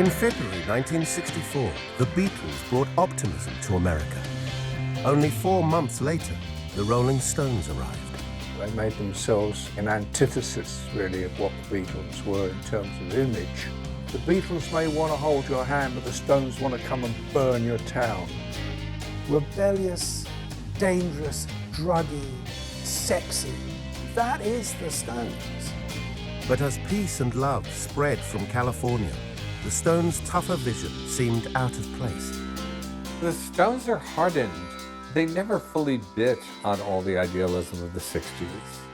In February 1964, the Beatles brought optimism to America. Only 4 months later, the Rolling Stones arrived. They made themselves an antithesis, really, of what the Beatles were in terms of image. The Beatles may want to hold your hand, but the Stones want to come and burn your town. Rebellious, dangerous, druggy, sexy. That is the Stones. But as peace and love spread from California, the Stones' tougher vision seemed out of place. The Stones are hardened. They never fully bit on all the idealism of the 60s.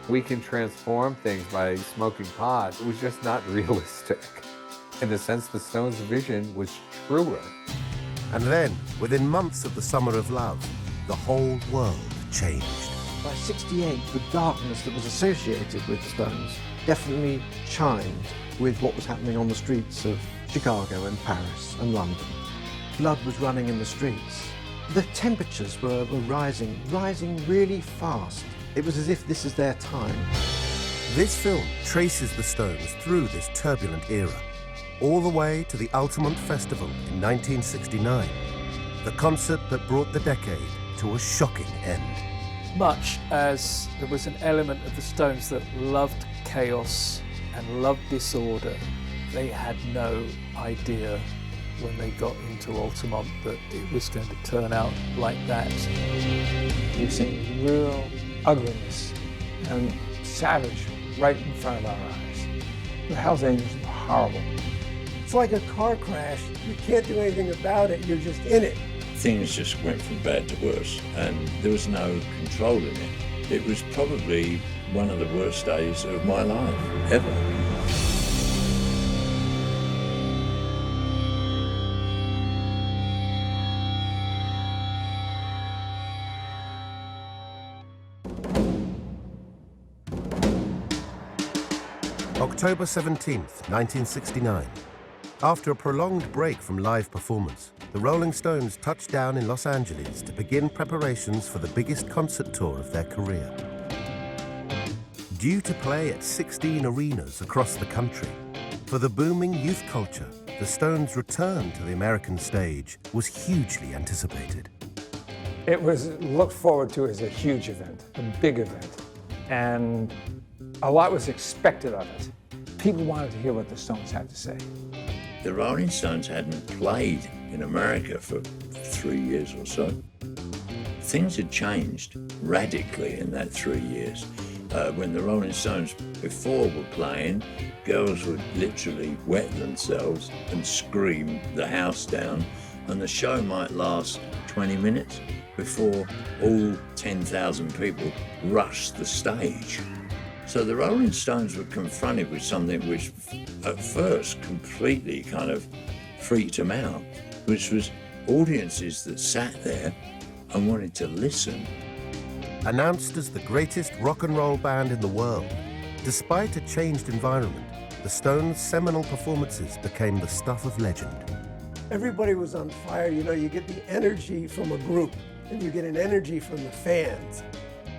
We can transform things by smoking pot. It was just not realistic. In a sense, the Stones' vision was truer. And then, within months of the Summer of Love, the whole world changed. By 68, the darkness that was associated with the Stones definitely chimed with what was happening on the streets of Chicago and Paris and London. Blood was running in the streets. The temperatures were rising really fast. It was as if this is their time. This film traces the Stones through this turbulent era, all the way to the Altamont Festival in 1969, the concert that brought the decade to a shocking end. Much as there was an element of the Stones that loved chaos and loved disorder, they had no idea when they got into Altamont that it was going to turn out like that. You've seen real ugliness and savage right in front of our eyes. The Hells Angels were horrible. It's like a car crash. You can't do anything about it. You're just in it. Things just went from bad to worse, and there was no control in it. It was probably one of the worst days of my life, ever. October 17th, 1969. After a prolonged break from live performance, the Rolling Stones touched down in Los Angeles to begin preparations for the biggest concert tour of their career. Due to play at 16 arenas across the country, for the booming youth culture, the Stones' return to the American stage was hugely anticipated. It was looked forward to as a huge event, a big event, and a lot was expected of it. People wanted to hear what the Stones had to say. The Rolling Stones hadn't played in America for 3 years or so. Things had changed radically in that 3 years. When the Rolling Stones before were playing, girls would literally wet themselves and scream the house down, and the show might last 20 minutes before all 10,000 people rushed the stage. So the Rolling Stones were confronted with something which at first completely kind of freaked them out, which was audiences that sat there and wanted to listen. Announced as the greatest rock and roll band in the world, despite a changed environment, the Stones' seminal performances became the stuff of legend. Everybody was on fire. You know, you get the energy from a group and you get an energy from the fans.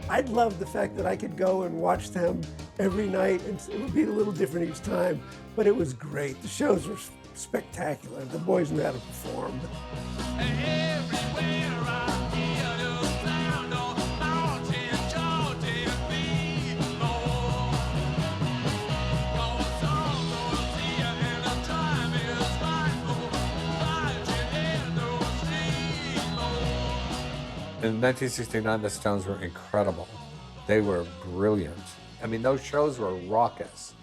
I loved the fact that I could go and watch them every night, and it would be a little different each time, but it was great. The shows were spectacular. The boys knew how to perform. In 1969, the Stones were incredible. They were brilliant. I mean, those shows were raucous.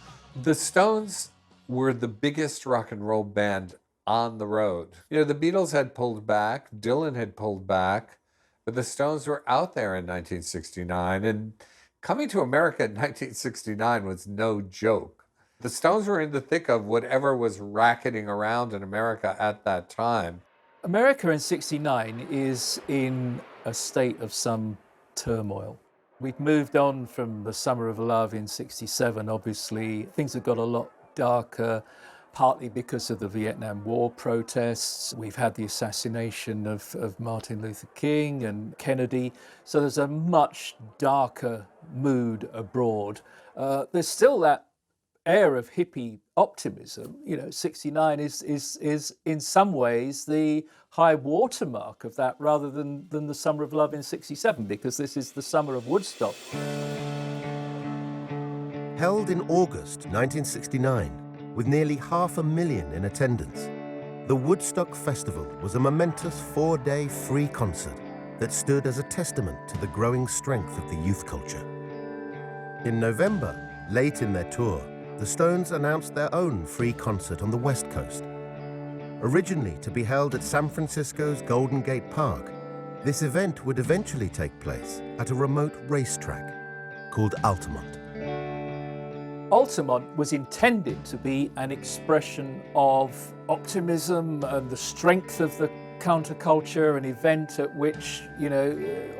The Stones were the biggest rock and roll band on the road. You know, the Beatles had pulled back, Dylan had pulled back, but the Stones were out there in 1969, and coming to America in 1969 was no joke. The Stones were in the thick of whatever was racketing around in America at that time. America in 69 is in a state of some turmoil. We'd moved on from the Summer of Love in 67, obviously. Things had got a lot darker, partly because of the Vietnam War protests. We've had the assassination of Martin Luther King and Kennedy. So there's a much darker mood abroad. There's still that air of hippie optimism, 69 is in some ways the high watermark of that, rather than the Summer of Love in 67, because this is the summer of Woodstock. Held in August 1969, with nearly 500,000 in attendance, the Woodstock Festival was a momentous 4-day free concert that stood as a testament to the growing strength of the youth culture. In November, late in their tour, the Stones announced their own free concert on the West Coast. Originally to be held at San Francisco's Golden Gate Park, this event would eventually take place at a remote racetrack called Altamont. Altamont was intended to be an expression of optimism and the strength of the counterculture, an event at which,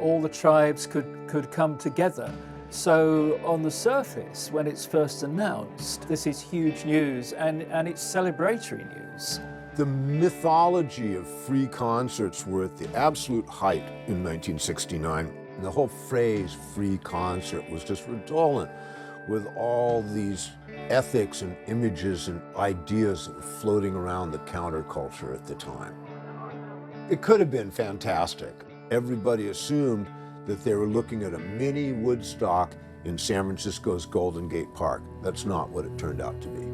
all the tribes could come together. So on the surface, when it's first announced, this is huge news, and it's celebratory news. The mythology of free concerts were at the absolute height in 1969. The whole phrase free concert was just redolent with all these ethics and images and ideas that were floating around the counterculture at the time. It could have been fantastic. Everybody assumed that they were looking at a mini Woodstock in San Francisco's Golden Gate Park. That's not what it turned out to be.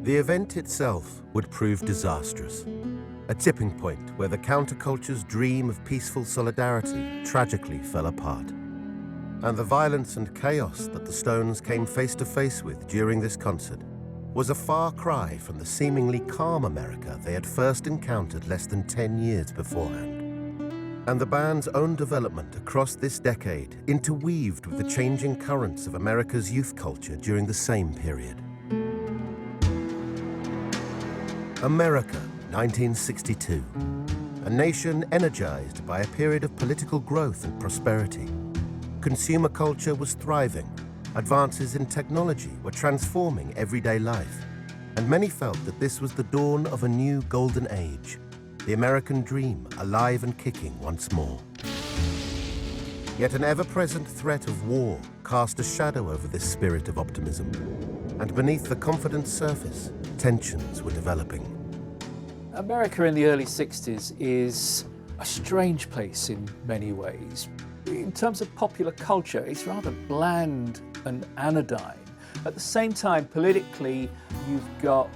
The event itself would prove disastrous, a tipping point where the counterculture's dream of peaceful solidarity tragically fell apart. And the violence and chaos that the Stones came face to face with during this concert was a far cry from the seemingly calm America they had first encountered less than 10 years beforehand. And the band's own development across this decade interweaved with the changing currents of America's youth culture during the same period. America, 1962. A nation energized by a period of political growth and prosperity. Consumer culture was thriving. Advances in technology were transforming everyday life. And many felt that this was the dawn of a new golden age. The American dream alive and kicking once more. Yet an ever-present threat of war cast a shadow over this spirit of optimism. And beneath the confident surface, tensions were developing. America in the early 60s is a strange place in many ways. In terms of popular culture, it's rather bland and anodyne. At the same time, politically, you've got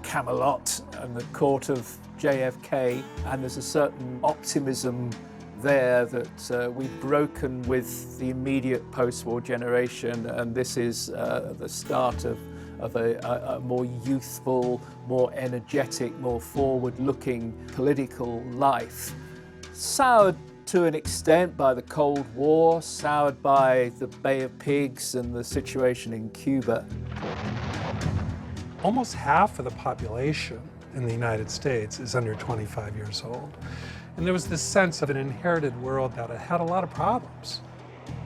Camelot and the court of JFK, and there's a certain optimism there that we've broken with the immediate post-war generation, and this is the start of a more youthful, more energetic, more forward-looking political life. Soured to an extent by the Cold War, soured by the Bay of Pigs and the situation in Cuba. Almost half of the population in the United States is under 25 years old. And there was this sense of an inherited world that had a lot of problems.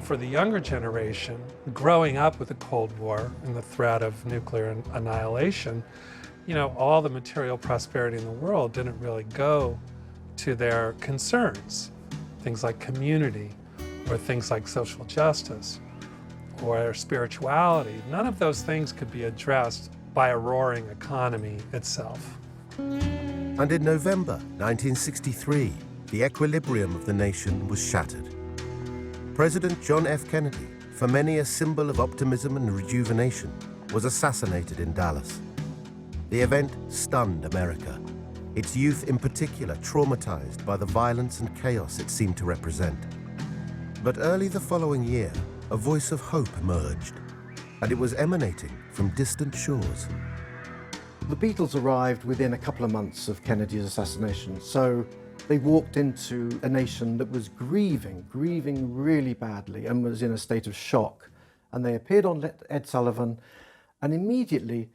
For the younger generation, growing up with the Cold War and the threat of nuclear annihilation, all the material prosperity in the world didn't really go to their concerns. Things like community, or things like social justice, or spirituality. None of those things could be addressed by a roaring economy itself. And in November 1963, the equilibrium of the nation was shattered. President John F. Kennedy, for many a symbol of optimism and rejuvenation, was assassinated in Dallas. The event stunned America, its youth in particular traumatized by the violence and chaos it seemed to represent. But early the following year, a voice of hope emerged, and it was emanating from distant shores. The Beatles arrived within a couple of months of Kennedy's assassination, so they walked into a nation that was grieving really badly and was in a state of shock. And they appeared on Ed Sullivan, and immediately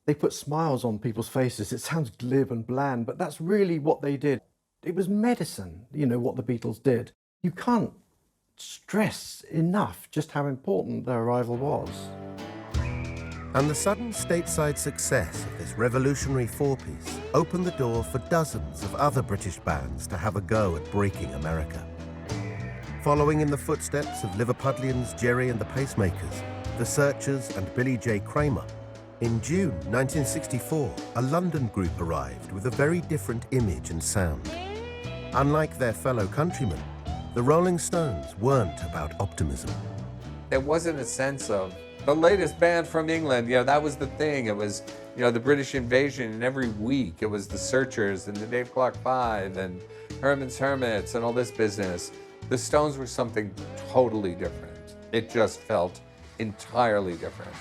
they put smiles on people's faces. It sounds glib and bland, but that's really what they did. It was medicine, what the Beatles did. You can't stress enough just how important their arrival was. And the sudden stateside success of this revolutionary four-piece opened the door for dozens of other British bands to have a go at breaking America. Following in the footsteps of Liverpudlians Jerry and the Pacemakers, The Searchers and Billy J. Kramer, in June 1964, a London group arrived with a very different image and sound. Unlike their fellow countrymen, the Rolling Stones weren't about optimism. There wasn't a sense of the latest band from England. That was the thing. It was, the British invasion, and every week it was the Searchers and the Dave Clark Five and Herman's Hermits and all this business. The Stones were something totally different. It just felt entirely different.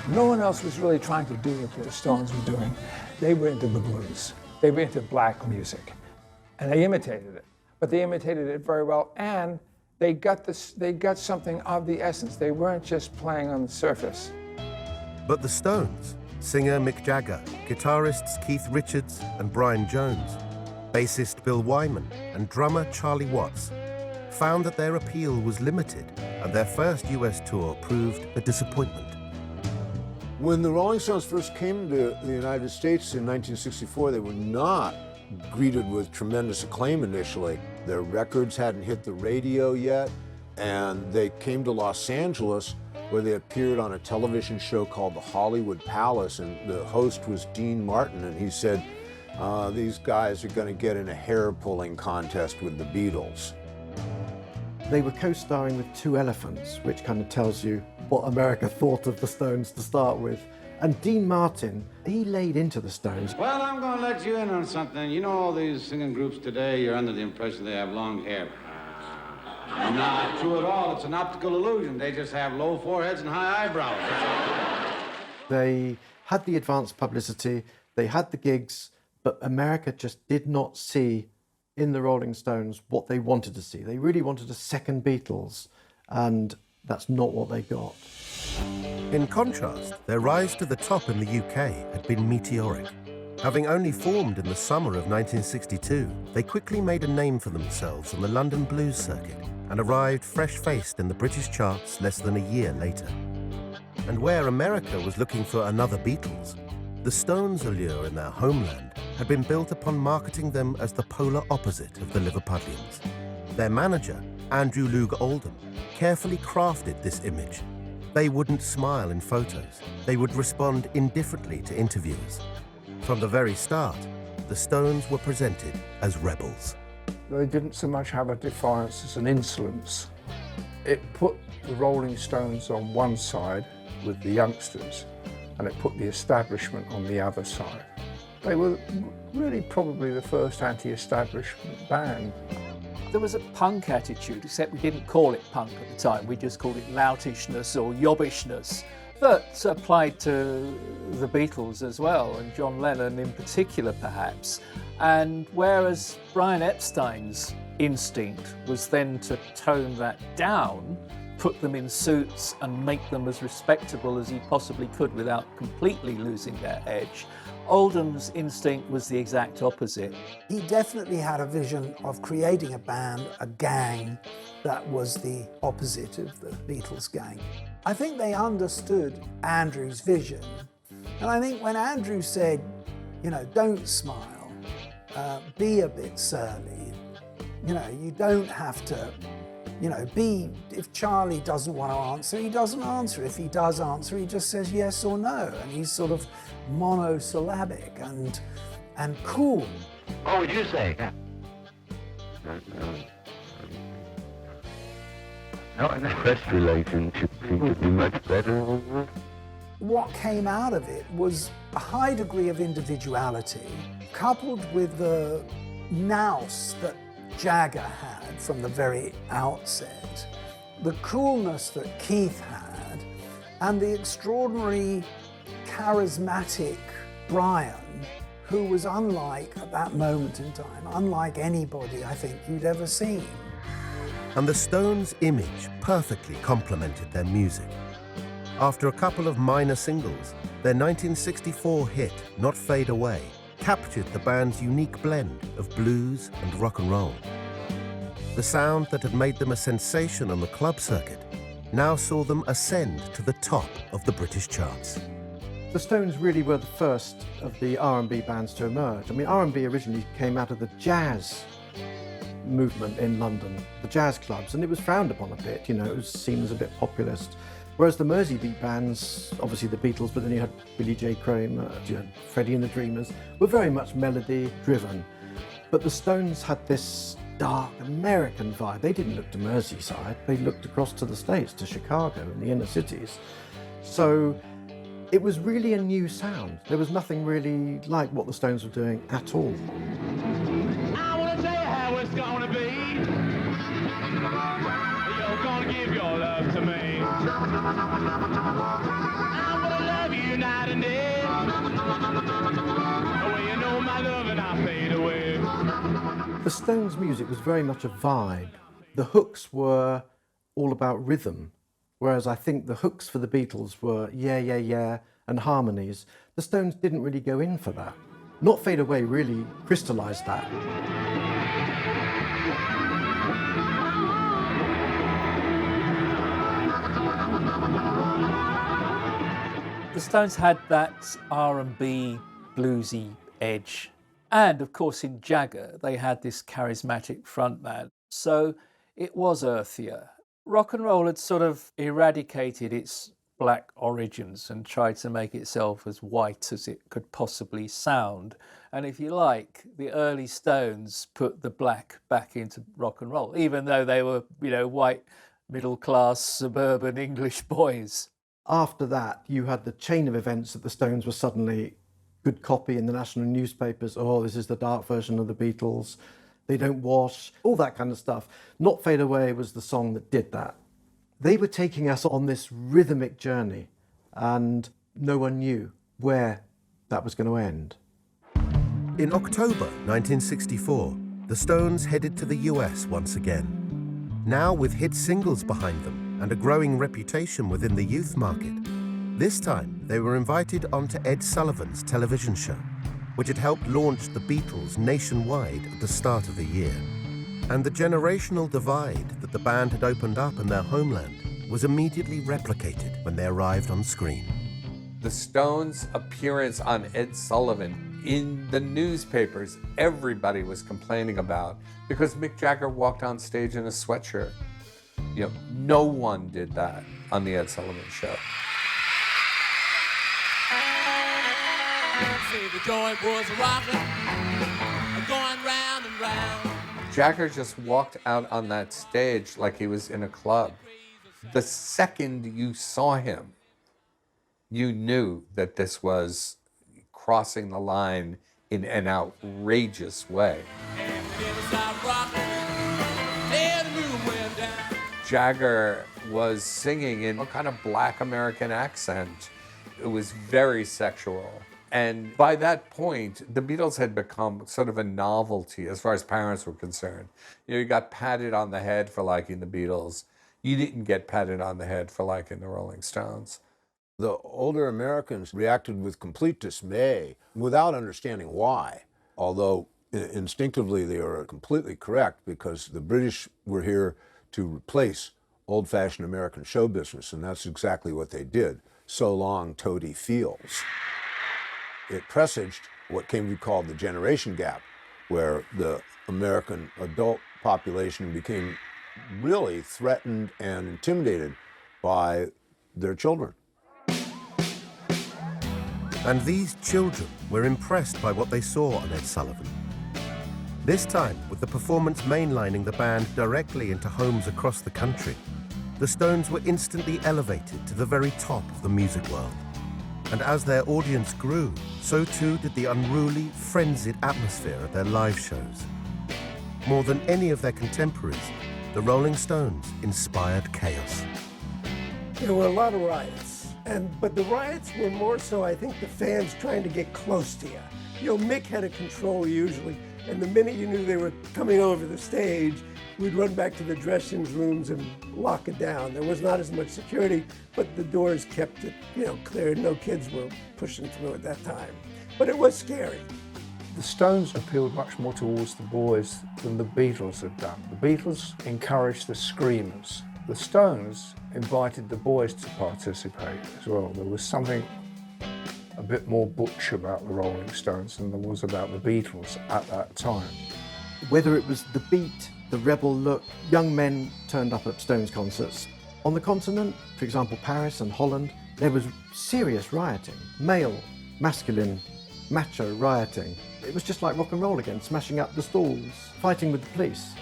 No one else was really trying to do what the Stones were doing. They were into the blues. They were into black music. And they imitated it. But they imitated it very well, and they got something of the essence. They weren't just playing on the surface. But the Stones, singer Mick Jagger, guitarists Keith Richards and Brian Jones, bassist Bill Wyman and drummer Charlie Watts, found that their appeal was limited, and their first US tour proved a disappointment. When the Rolling Stones first came to the United States in 1964, they were not greeted with tremendous acclaim initially. Their records hadn't hit the radio yet, and they came to Los Angeles, where they appeared on a television show called The Hollywood Palace, and the host was Dean Martin, and he said, these guys are going to get in a hair-pulling contest with the Beatles. They were co-starring with Two Elephants, which kind of tells you what America thought of the Stones to start with. And Dean Martin, he laid into the Stones. Well, I'm going to let you in on something. You know, all these singing groups today, you're under the impression they have long hair. Not true at all. It's an optical illusion. They just have low foreheads and high eyebrows. They had the advanced publicity, they had the gigs, but America just did not see in the Rolling Stones what they wanted to see. They really wanted a second Beatles, and that's not what they got. In contrast, their rise to the top in the UK had been meteoric. Having only formed in the summer of 1962, they quickly made a name for themselves on the London blues circuit and arrived fresh-faced in the British charts less than a year later. And where America was looking for another Beatles, the Stones' allure in their homeland had been built upon marketing them as the polar opposite of the Liverpudlians. Their manager, Andrew Loog Oldham, carefully crafted this image. They wouldn't smile in photos. They would respond indifferently to interviewers. From the very start, the Stones were presented as rebels. They didn't so much have a defiance as an insolence. It put the Rolling Stones on one side with the youngsters, and it put the establishment on the other side. They were really probably the first anti-establishment band. There was a punk attitude, except we didn't call it punk at the time. We just called it loutishness or yobbishness. That applied to the Beatles as well, and John Lennon in particular, perhaps. And whereas Brian Epstein's instinct was then to tone that down, put them in suits and make them as respectable as he possibly could without completely losing their edge, Oldham's instinct was the exact opposite. He definitely had a vision of creating a band, a gang, that was the opposite of the Beatles gang. I think they understood Andrew's vision. And I think when Andrew said, don't smile, be a bit surly, you don't have to, if Charlie doesn't want to answer, he doesn't answer. If he does answer, he just says yes or no. And he's sort of monosyllabic and cool. What would you say? Not in a press relationship seems to be much better. What came out of it was a high degree of individuality, coupled with the nous that Jagger had from the very outset, the coolness that Keith had, and the extraordinary charismatic Brian, who was unlike, at that moment in time, unlike anybody I think you'd ever seen. And the Stones' image perfectly complemented their music. After a couple of minor singles, their 1964 hit, Not Fade Away, captured the band's unique blend of blues and rock and roll. The sound that had made them a sensation on the club circuit now saw them ascend to the top of the British charts. The Stones really were the first of the R&B bands to emerge. I mean, R&B originally came out of the jazz movement in London, the jazz clubs, and it was frowned upon a bit, you know, it was seen as a bit populist. Whereas the Merseybeat bands, obviously the Beatles, but then you had Billy J. Kramer, you had Freddie and the Dreamers, were very much melody driven. But the Stones had this dark American vibe. They didn't look to Merseyside, they looked across to the States, to Chicago and the inner cities. So it was really a new sound. There was nothing really like what the Stones were doing at all. I want to tell you how it's going to be. You're going to give your love to me. I'm going to love you night and day. Well, you know my love and I fade away. The Stones' music was very much a vibe. The hooks were all about rhythm. Whereas I think the hooks for the Beatles were yeah, yeah, yeah, and harmonies. The Stones didn't really go in for that. Not Fade Away really crystallised that. The Stones had that R&B bluesy edge. And of course in Jagger, they had this charismatic frontman. So it was earthier. Rock and roll had sort of eradicated its black origins and tried to make itself as white as it could possibly sound. And if you like, the early Stones put the black back into rock and roll, even though they were, you know, white, middle-class, suburban English boys. After that, you had the chain of events that the Stones were suddenly good copy in the national newspapers. Oh, this is the dark version of the Beatles. They don't wash, all that kind of stuff. Not Fade Away was the song that did that. They were taking us on this rhythmic journey, and no one knew where that was going to end. In October 1964, the Stones headed to the US once again. Now with hit singles behind them and a growing reputation within the youth market, this time they were invited onto Ed Sullivan's television show, which had helped launch the Beatles nationwide at the start of the year. And the generational divide that the band had opened up in their homeland was immediately replicated when they arrived on screen. The Stones' appearance on Ed Sullivan in the newspapers, everybody was complaining about because Mick Jagger walked on stage in a sweatshirt. You know, no one did that on the Ed Sullivan Show. The joint was rocking, going round and round. Jagger just walked out on that stage like he was in a club. The second you saw him, you knew that this was crossing the line in an outrageous way. Jagger was singing in a kind of black American accent. It was very sexual. And by that point, the Beatles had become sort of a novelty as far as parents were concerned. You know, you got patted on the head for liking the Beatles. You didn't get patted on the head for liking the Rolling Stones. The older Americans reacted with complete dismay without understanding why, although instinctively they were completely correct because the British were here to replace old-fashioned American show business, and that's exactly what they did. So long, Toady Fields. It presaged what came to be called the generation gap, where the American adult population became really threatened and intimidated by their children. And these children were impressed by what they saw on Ed Sullivan. This time, with the performance mainlining the band directly into homes across the country, the Stones were instantly elevated to the very top of the music world. And as their audience grew, so too did the unruly, frenzied atmosphere of their live shows. More than any of their contemporaries, the Rolling Stones inspired chaos. There were a lot of riots, but the riots were more so, I think, the fans trying to get close to you. You know, Mick had a control usually, and the minute you knew they were coming over the stage, we'd run back to the dressing rooms and lock it down. There was not as much security, but the doors kept it, you know, clear. No kids were pushing through at that time. But it was scary. The Stones appealed much more towards the boys than the Beatles had done. The Beatles encouraged the screamers. The Stones invited the boys to participate as well. There was something bit more butch about the Rolling Stones than there was about the Beatles at that time. Whether it was the beat, the rebel look, young men turned up at Stones concerts. On the continent, for example, Paris and Holland, there was serious rioting, male, masculine, macho rioting. It was just like rock and roll again, smashing up the stalls, fighting with the police.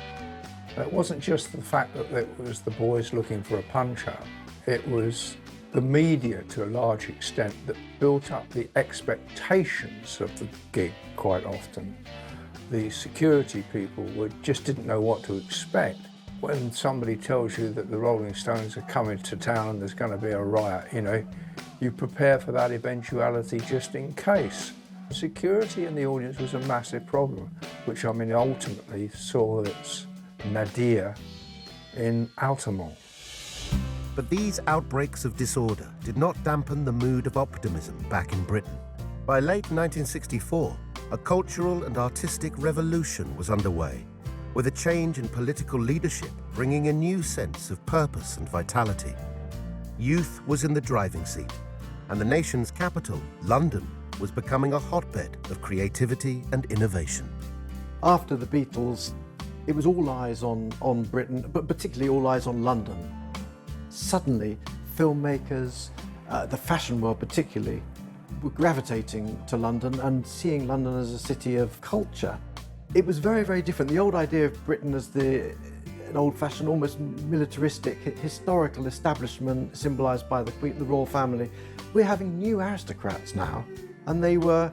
It wasn't just the fact that it was the boys looking for a punch-up. It was the media, to a large extent, that built up the expectations of the gig quite often. The security people just didn't know what to expect. When somebody tells you that the Rolling Stones are coming to town and there's going to be a riot, you prepare for that eventuality just in case. Security in the audience was a massive problem, which ultimately saw its nadir in Altamont. But these outbreaks of disorder did not dampen the mood of optimism back in Britain. By late 1964, a cultural and artistic revolution was underway, with a change in political leadership bringing a new sense of purpose and vitality. Youth was in the driving seat, and the nation's capital, London, was becoming a hotbed of creativity and innovation. After the Beatles, it was all eyes on Britain, but particularly all eyes on London. Suddenly, filmmakers, the fashion world particularly, were gravitating to London and seeing London as a city of culture. It was very, very different. The old idea of Britain as an old-fashioned, almost militaristic, historical establishment symbolised by the Queen, the royal family. We're having new aristocrats now, and they were,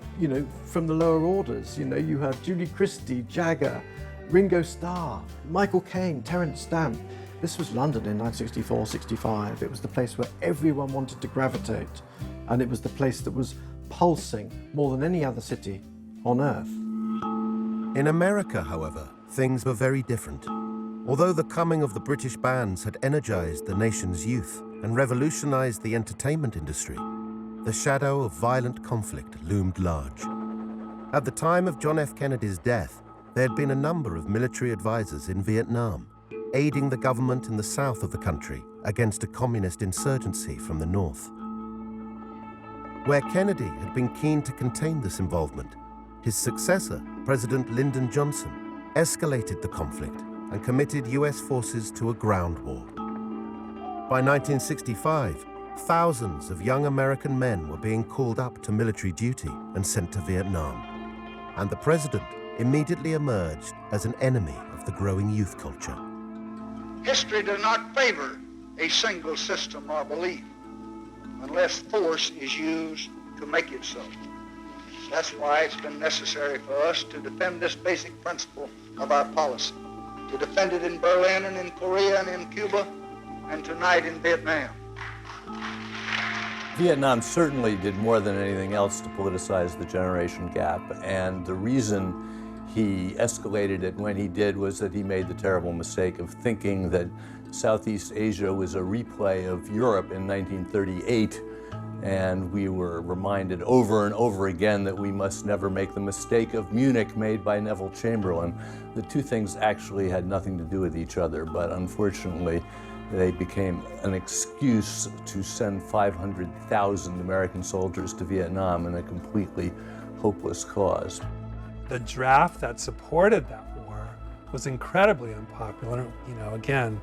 from the lower orders. You had Julie Christie, Jagger, Ringo Starr, Michael Caine, Terence Stamp. This was London in 1964-65. It was the place where everyone wanted to gravitate, and it was the place that was pulsing more than any other city on earth. In America, however, things were very different. Although the coming of the British bands had energized the nation's youth and revolutionized the entertainment industry, the shadow of violent conflict loomed large. At the time of John F. Kennedy's death, there had been a number of military advisors in Vietnam, aiding the government in the south of the country against a communist insurgency from the north. Where Kennedy had been keen to contain this involvement, his successor, President Lyndon Johnson, escalated the conflict and committed US forces to a ground war. By 1965, thousands of young American men were being called up to military duty and sent to Vietnam, and the president immediately emerged as an enemy of the growing youth culture. History does not favor a single system or belief unless force is used to make it so. That's why it's been necessary for us to defend this basic principle of our policy, to defend it in Berlin and in Korea and in Cuba, and tonight in Vietnam. Vietnam certainly did more than anything else to politicize the generation gap, and the reason he escalated it when he did was that he made the terrible mistake of thinking that Southeast Asia was a replay of Europe in 1938, and we were reminded over and over again that we must never make the mistake of Munich made by Neville Chamberlain. The two things actually had nothing to do with each other, but unfortunately they became an excuse to send 500,000 American soldiers to Vietnam in a completely hopeless cause. The draft that supported that war was incredibly unpopular. Again,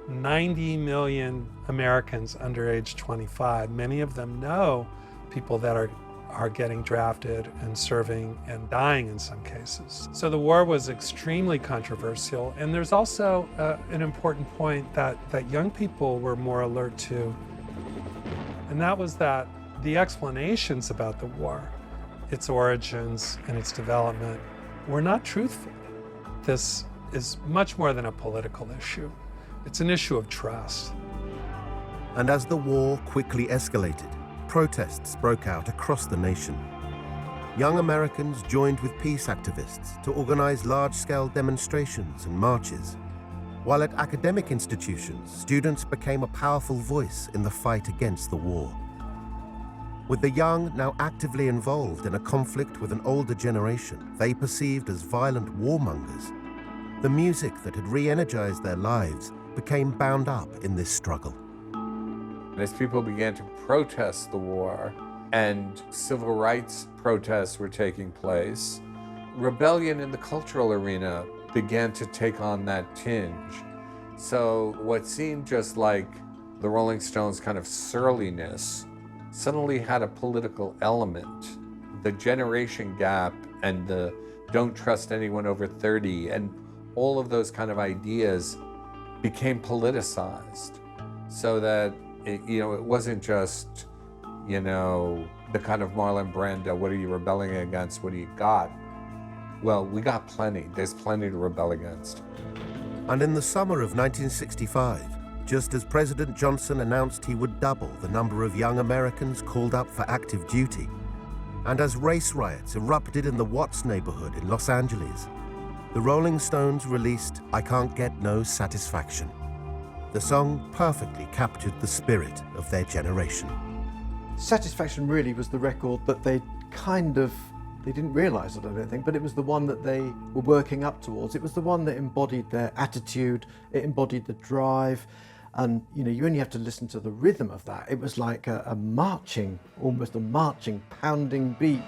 90 million Americans under age 25. Many of them know people that are getting drafted and serving and dying in some cases. So the war was extremely controversial. And there's also an important point that young people were more alert to. And that was that the explanations about the war, its origins and its development, were not truthful. This is much more than a political issue. It's an issue of trust. And as the war quickly escalated, protests broke out across the nation. Young Americans joined with peace activists to organize large-scale demonstrations and marches, while at academic institutions, students became a powerful voice in the fight against the war. With the young now actively involved in a conflict with an older generation they perceived as violent warmongers, the music that had re-energized their lives became bound up in this struggle. As people began to protest the war, and civil rights protests were taking place. Rebellion in the cultural arena began to take on that tinge. So what seemed just like the Rolling Stones' kind of surliness suddenly had a political element. The generation gap and the don't trust anyone over 30 and all of those kind of ideas became politicized, so that it wasn't just, the kind of Marlon Brando, what are you rebelling against, what do you got? Well, we got plenty. There's plenty to rebel against. And in the summer of 1965, just as President Johnson announced he would double the number of young Americans called up for active duty, and as race riots erupted in the Watts neighborhood in Los Angeles, the Rolling Stones released I Can't Get No Satisfaction. The song perfectly captured the spirit of their generation. Satisfaction really was the record that they didn't realise it, I don't think, but it was the one that they were working up towards. It was the one that embodied their attitude, it embodied the drive, and you only have to listen to the rhythm of that. It was like a marching, almost a marching, pounding beat.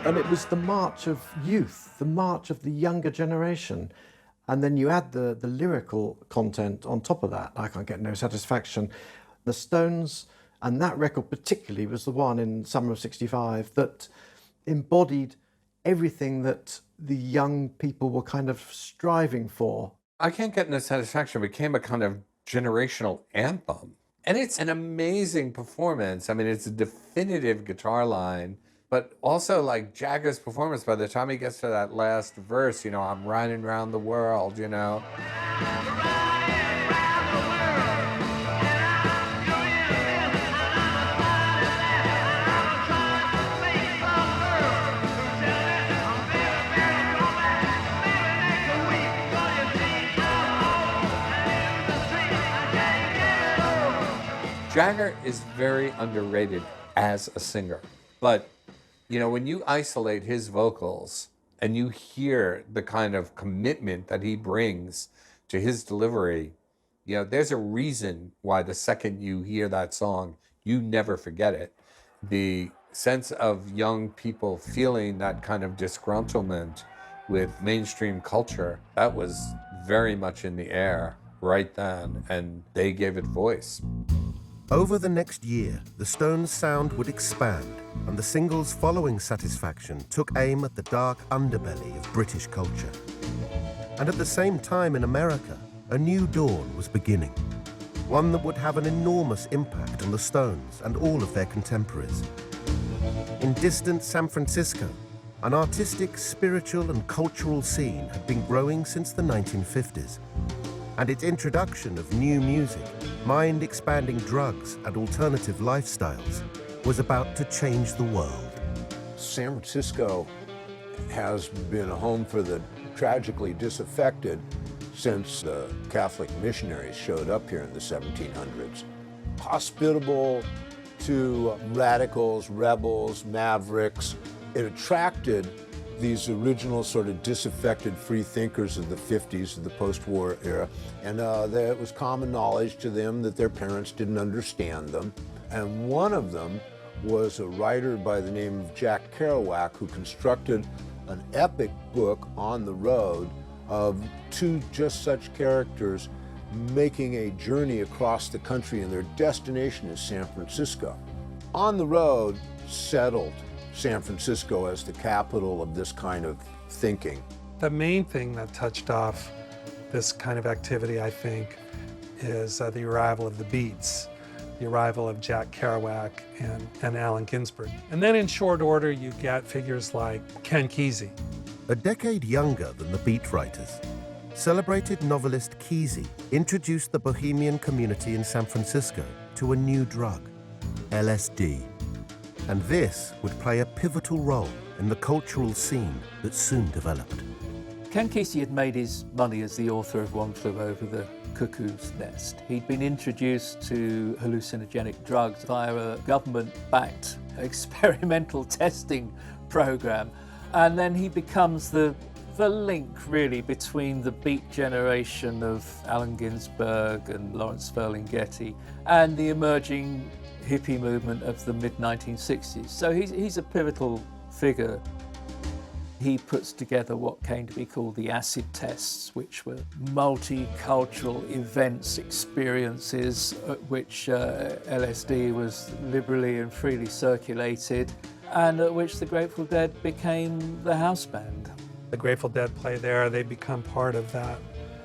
And it was the march of youth, the march of the younger generation. And then you add the lyrical content on top of that. I Can't Get No Satisfaction. The Stones, and that record particularly, was the one in summer of '65 that embodied everything that the young people were kind of striving for. I Can't Get No Satisfaction became a kind of generational anthem. And it's an amazing performance. I mean, it's a definitive guitar line. But also, like, Jagger's performance, by the time he gets to that last verse, I'm riding around the world, Jagger is very underrated as a singer, but when you isolate his vocals and you hear the kind of commitment that he brings to his delivery, there's a reason why the second you hear that song, you never forget it. The sense of young people feeling that kind of disgruntlement with mainstream culture, that was very much in the air right then, and they gave it voice. Over the next year, the Stones' sound would expand, and the singles following Satisfaction took aim at the dark underbelly of British culture. And at the same time in America, a new dawn was beginning, one that would have an enormous impact on the Stones and all of their contemporaries. In distant San Francisco, an artistic, spiritual, and cultural scene had been growing since the 1950s. And its introduction of new music, mind-expanding drugs, and alternative lifestyles was about to change the world. San Francisco has been a home for the tragically disaffected since the Catholic missionaries showed up here in the 1700s. Hospitable to radicals, rebels, mavericks. It attracted these original sort of disaffected free thinkers of the 50s, of the post-war era, and it was common knowledge to them that their parents didn't understand them. And one of them was a writer by the name of Jack Kerouac, who constructed an epic book on the road of two just such characters making a journey across the country, and their destination is San Francisco. On the road, settled San Francisco as the capital of this kind of thinking. The main thing that touched off this kind of activity, I think, is the arrival of the Beats, the arrival of Jack Kerouac and Allen Ginsberg. And then in short order, you get figures like Ken Kesey. A decade younger than the Beat writers, celebrated novelist Kesey introduced the bohemian community in San Francisco to a new drug, LSD. And this would play a pivotal role in the cultural scene that soon developed. Ken Kesey had made his money as the author of One Flew Over the Cuckoo's Nest. He'd been introduced to hallucinogenic drugs via a government-backed experimental testing program, and then he becomes the link really between the Beat generation of Allen Ginsberg and Lawrence Ferlinghetti and the emerging hippie movement of the mid-1960s. So he's a pivotal figure. He puts together what came to be called the acid tests, which were multicultural events, experiences at which LSD was liberally and freely circulated, and at which the Grateful Dead became the house band. The Grateful Dead play there, they become part of that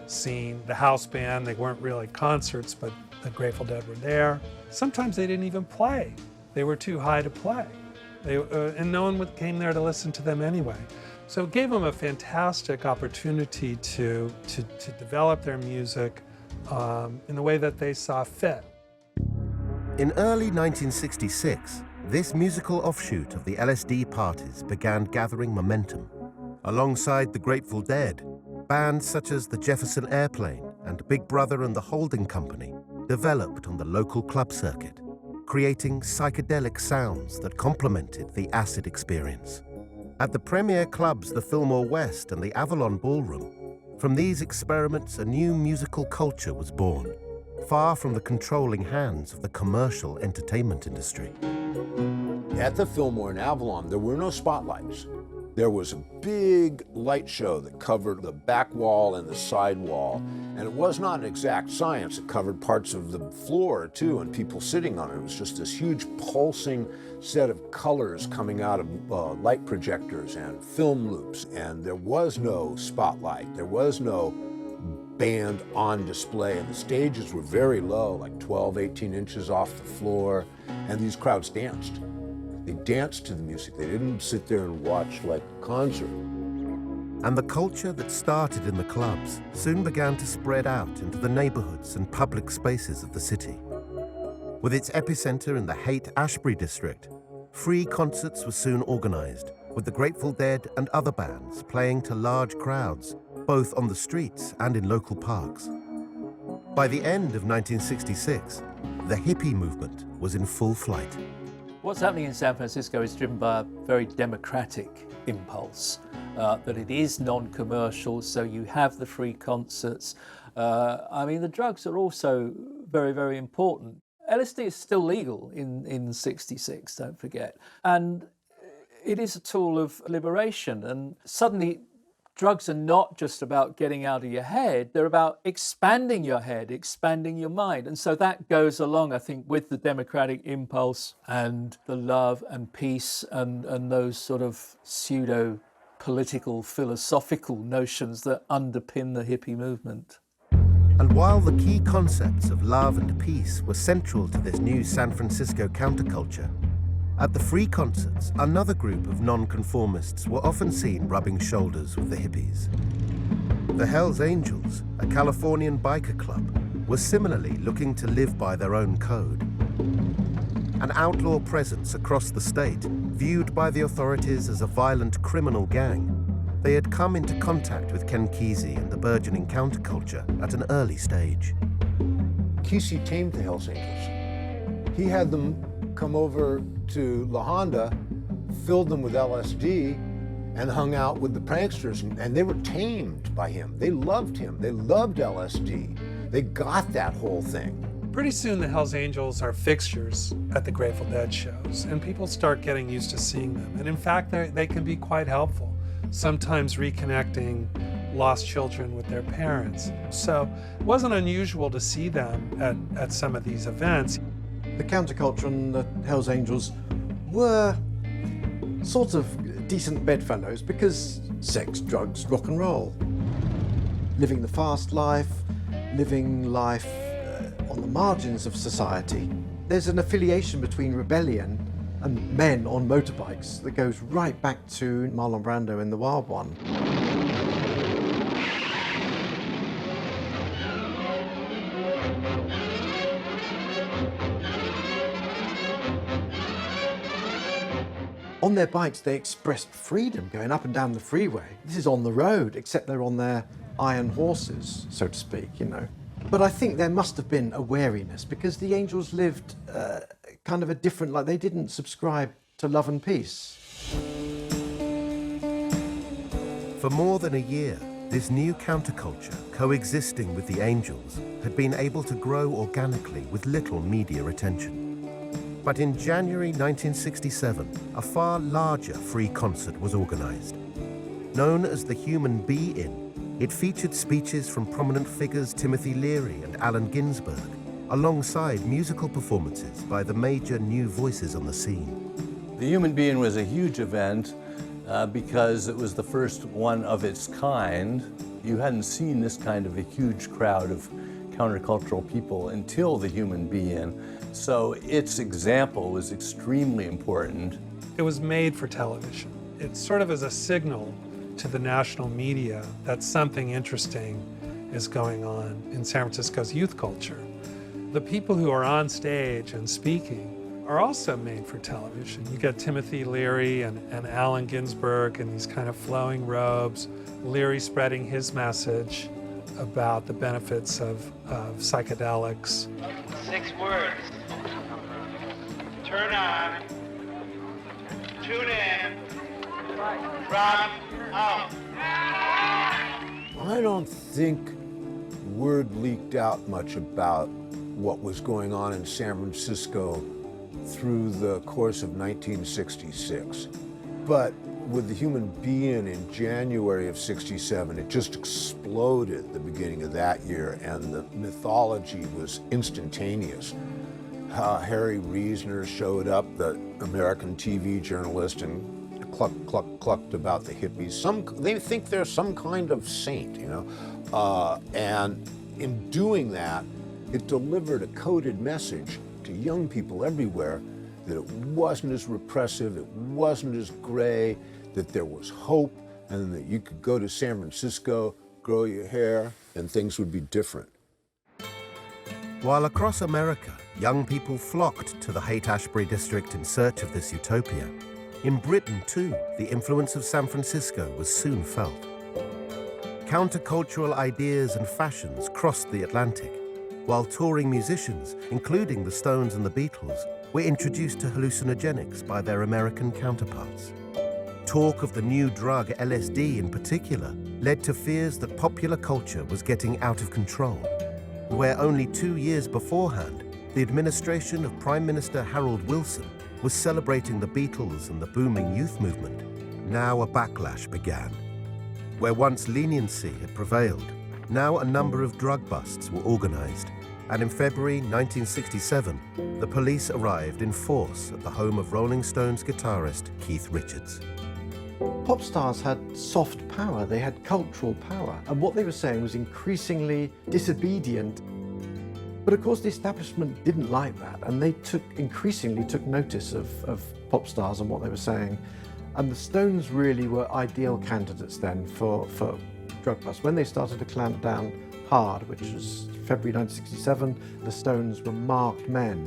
scene. The house band, they weren't really concerts, but the Grateful Dead were there. Sometimes they didn't even play. They were too high to play. And no one came there to listen to them anyway. So it gave them a fantastic opportunity to develop their music in the way that they saw fit. In early 1966, this musical offshoot of the LSD parties began gathering momentum. Alongside the Grateful Dead, bands such as the Jefferson Airplane and Big Brother and the Holding Company developed on the local club circuit, creating psychedelic sounds that complemented the acid experience. At the premier clubs, the Fillmore West and the Avalon Ballroom, from these experiments a new musical culture was born, far from the controlling hands of the commercial entertainment industry. At the Fillmore in Avalon, there were no spotlights. There was a big light show that covered the back wall and the side wall. And it was not an exact science. It covered parts of the floor, too, and people sitting on it. It was just this huge pulsing set of colors coming out of light projectors and film loops. And there was no spotlight. There was no band on display. And the stages were very low, like 12, 18 inches off the floor. And these crowds danced. They danced to the music. They didn't sit there and watch like a concert. And the culture that started in the clubs soon began to spread out into the neighborhoods and public spaces of the city. With its epicenter in the Haight-Ashbury district, free concerts were soon organized, with the Grateful Dead and other bands playing to large crowds, both on the streets and in local parks. By the end of 1966, the hippie movement was in full flight. What's happening in San Francisco is driven by a very democratic impulse, that it is non-commercial, so you have the free concerts. I mean, the drugs are also very, very important. LSD is still legal in 66, don't forget. And it is a tool of liberation. And suddenly, drugs are not just about getting out of your head, they're about expanding your head, expanding your mind. And so that goes along, I think, with the democratic impulse and the love and peace and those sort of pseudo-political, philosophical notions that underpin the hippie movement. And while the key concepts of love and peace were central to this new San Francisco counterculture, at the free concerts, another group of nonconformists were often seen rubbing shoulders with the hippies. The Hells Angels, a Californian biker club, were similarly looking to live by their own code. An outlaw presence across the state, viewed by the authorities as a violent criminal gang, they had come into contact with Ken Kesey and the burgeoning counterculture at an early stage. Kesey tamed the Hells Angels. He had them come over to La Honda, filled them with LSD, and hung out with the pranksters, and they were tamed by him. They loved him. They loved LSD. They got that whole thing. Pretty soon the Hells Angels are fixtures at the Grateful Dead shows, and people start getting used to seeing them. And in fact, they can be quite helpful, sometimes reconnecting lost children with their parents. So it wasn't unusual to see them at some of these events. The counterculture and the Hells Angels were sort of decent bedfellows because sex, drugs, rock and roll. Living the fast life, living life on the margins of society. There's an affiliation between rebellion and men on motorbikes that goes right back to Marlon Brando in The Wild One. On their bikes, they expressed freedom going up and down the freeway. This is on the road, except they're on their iron horses, so to speak, you know. But I think there must have been a wariness because the Angels lived kind of a different life. They didn't subscribe to love and peace. For more than a year, this new counterculture, coexisting with the Angels, had been able to grow organically with little media attention. But in January 1967, a far larger free concert was organized. Known as the Human Be-In, it featured speeches from prominent figures Timothy Leary and Allen Ginsberg, alongside musical performances by the major new voices on the scene. The Human Be-In was a huge event because it was the first one of its kind. You hadn't seen this kind of a huge crowd of countercultural people until the Human Be-In. So its example was extremely important. It was made for television. It sort of is a signal to the national media that something interesting is going on in San Francisco's youth culture. The people who are on stage and speaking are also made for television. You get Timothy Leary and Allen Ginsberg in these kind of flowing robes, Leary spreading his message about the benefits of psychedelics. 6 words. Turn on, tune in, drop out. I don't think word leaked out much about what was going on in San Francisco through the course of 1966. But with the Human Be-In in January of '67, it just exploded the beginning of that year, and the mythology was instantaneous. Harry Reasoner showed up, the American TV journalist, and clucked about the hippies. They think they're some kind of saint, you know? And in doing that, it delivered a coded message to young people everywhere that it wasn't as repressive, it wasn't as gray, that there was hope, and that you could go to San Francisco, grow your hair, and things would be different. While across America, young people flocked to the Haight-Ashbury district in search of this utopia, in Britain too, the influence of San Francisco was soon felt. Countercultural ideas and fashions crossed the Atlantic, while touring musicians, including the Stones and the Beatles, were introduced to hallucinogenics by their American counterparts. Talk of the new drug LSD in particular led to fears that popular culture was getting out of control, where only 2 years beforehand, the administration of Prime Minister Harold Wilson was celebrating the Beatles and the booming youth movement. Now a backlash began. Where once leniency had prevailed, now a number of drug busts were organized, and in February 1967, the police arrived in force at the home of Rolling Stones guitarist Keith Richards. Pop stars had soft power, they had cultural power, and what they were saying was increasingly disobedient. But of course the establishment didn't like that, and they increasingly took notice of pop stars and what they were saying. And the Stones really were ideal candidates then for drug busts. When they started to clamp down hard, which was February 1967, the Stones were marked men.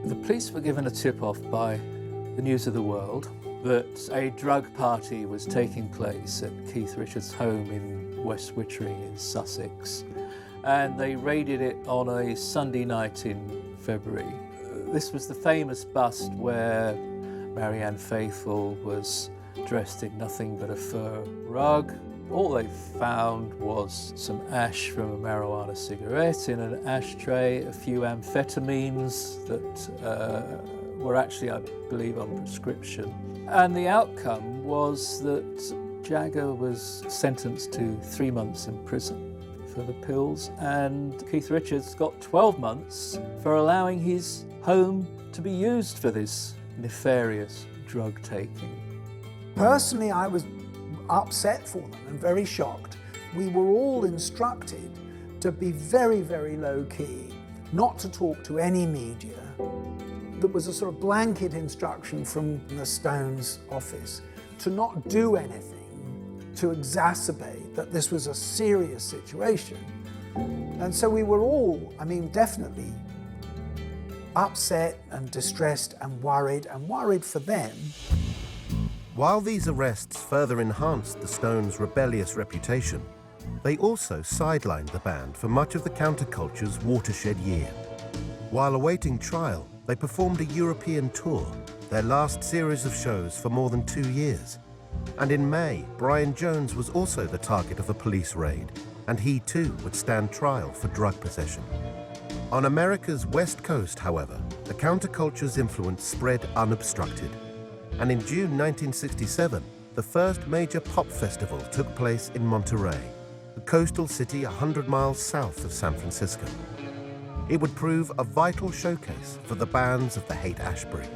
The police were given a tip-off by the News of the World that a drug party was taking place at Keith Richards' home in West Wittering in Sussex, and they raided it on a Sunday night in February. This was the famous bust where Marianne Faithfull was dressed in nothing but a fur rug. All they found was some ash from a marijuana cigarette in an ashtray, a few amphetamines that were actually, I believe, on prescription. And the outcome was that Jagger was sentenced to 3 months in prison for the pills, and Keith Richards got 12 months for allowing his home to be used for this nefarious drug taking. Personally, I was upset for them and very shocked. We were all instructed to be very, very low key, not to talk to any media. There was a sort of blanket instruction from the Stones office to not do anything to exacerbate that this was a serious situation. And so we were all, definitely upset and distressed and worried for them. While these arrests further enhanced the Stones' rebellious reputation, they also sidelined the band for much of the counterculture's watershed year. While awaiting trial, they performed a European tour, their last series of shows for more than 2 years. And in May, Brian Jones was also the target of a police raid, and he too would stand trial for drug possession. On America's West Coast, however, the counterculture's influence spread unobstructed. And in June 1967, the first major pop festival took place in Monterey, a coastal city 100 miles south of San Francisco. It would prove a vital showcase for the bands of the Haight-Ashbury.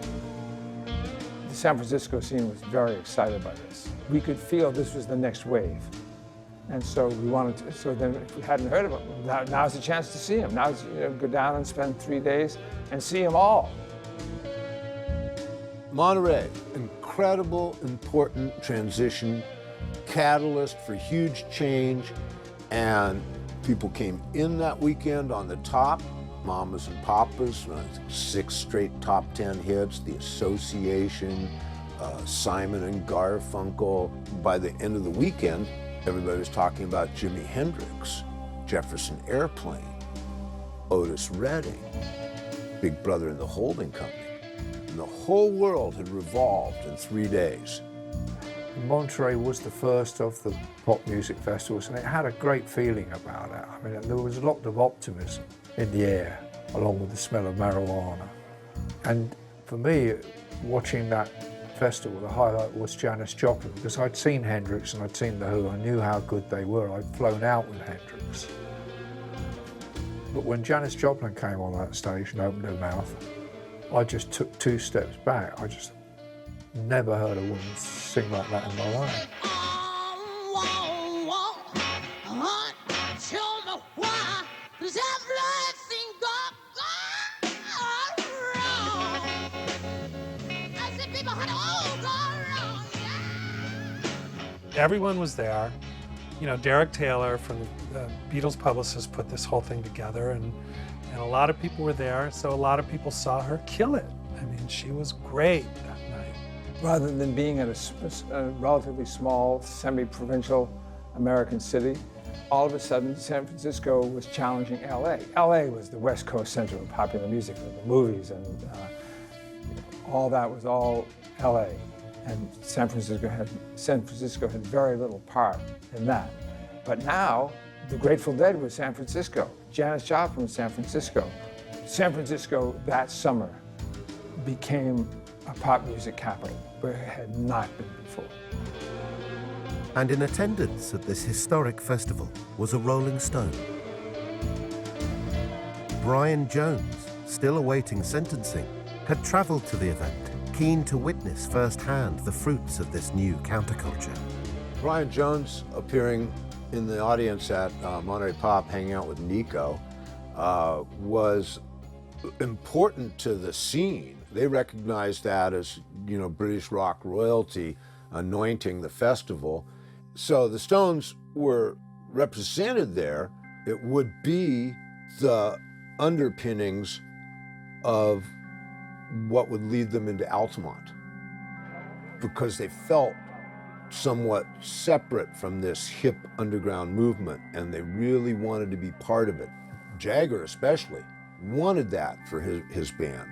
The San Francisco scene was very excited by this. We could feel this was the next wave. And so we wanted to, so then if we hadn't heard of them, now's the chance to see them. Now's, go down and spend 3 days and see them all. Monterey, incredible, important transition, catalyst for huge change, and people came in that weekend on the top. Mamas and Papas, 6 straight top 10 hits, The Association, Simon and Garfunkel. By the end of the weekend, everybody was talking about Jimi Hendrix, Jefferson Airplane, Otis Redding, Big Brother and the Holding Company. And the whole world had revolved in 3 days. Monterey was the first of the pop music festivals, and it had a great feeling about it. I mean, there was a lot of optimism in the air, along with the smell of marijuana. And for me, watching that festival, the highlight was Janis Joplin, because I'd seen Hendrix and I'd seen The Who. I knew how good they were. I'd flown out with Hendrix. But when Janis Joplin came on that stage and opened her mouth, I just took 2 steps back. I just never heard a woman sing like that in my life. Everyone was there. Derek Taylor from the Beatles publicist put this whole thing together, and a lot of people were there, so a lot of people saw her kill it. I mean, she was great that night. Rather than being at a relatively small, semi-provincial American city, all of a sudden San Francisco was challenging LA. LA was the West Coast center of popular music, the movies, and all that was all LA. And San Francisco had very little part in that. But now, the Grateful Dead was San Francisco. Janis Joplin was San Francisco. San Francisco that summer became a pop music capital where it had not been before. And in attendance at this historic festival was a Rolling Stone. Brian Jones, still awaiting sentencing, had traveled to the event, keen to witness firsthand the fruits of this new counterculture. Brian Jones appearing in the audience at Monterey Pop, hanging out with Nico, was important to the scene. They recognized that as, British rock royalty anointing the festival. So the Stones were represented there. It would be the underpinnings of what would lead them into Altamont, because they felt somewhat separate from this hip underground movement, and they really wanted to be part of it. Jagger especially wanted that for his band.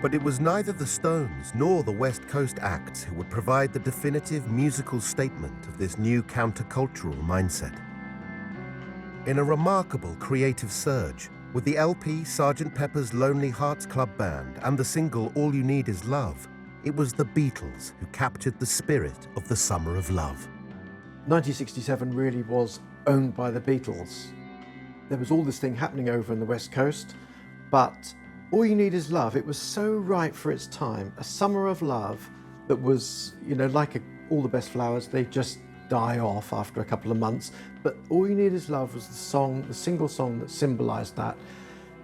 But it was neither the Stones nor the West Coast acts who would provide the definitive musical statement of this new countercultural mindset. In a remarkable creative surge, with the LP Sgt. Pepper's Lonely Hearts Club Band and the single All You Need Is Love, it was the Beatles who captured the spirit of the Summer of Love. 1967 really was owned by the Beatles. There was all this thing happening over on the West Coast, but All You Need Is Love, it was so right for its time. A summer of love that was, like all the best flowers, they just die off after a couple of months. But All You Need Is Love was the single song that symbolized that.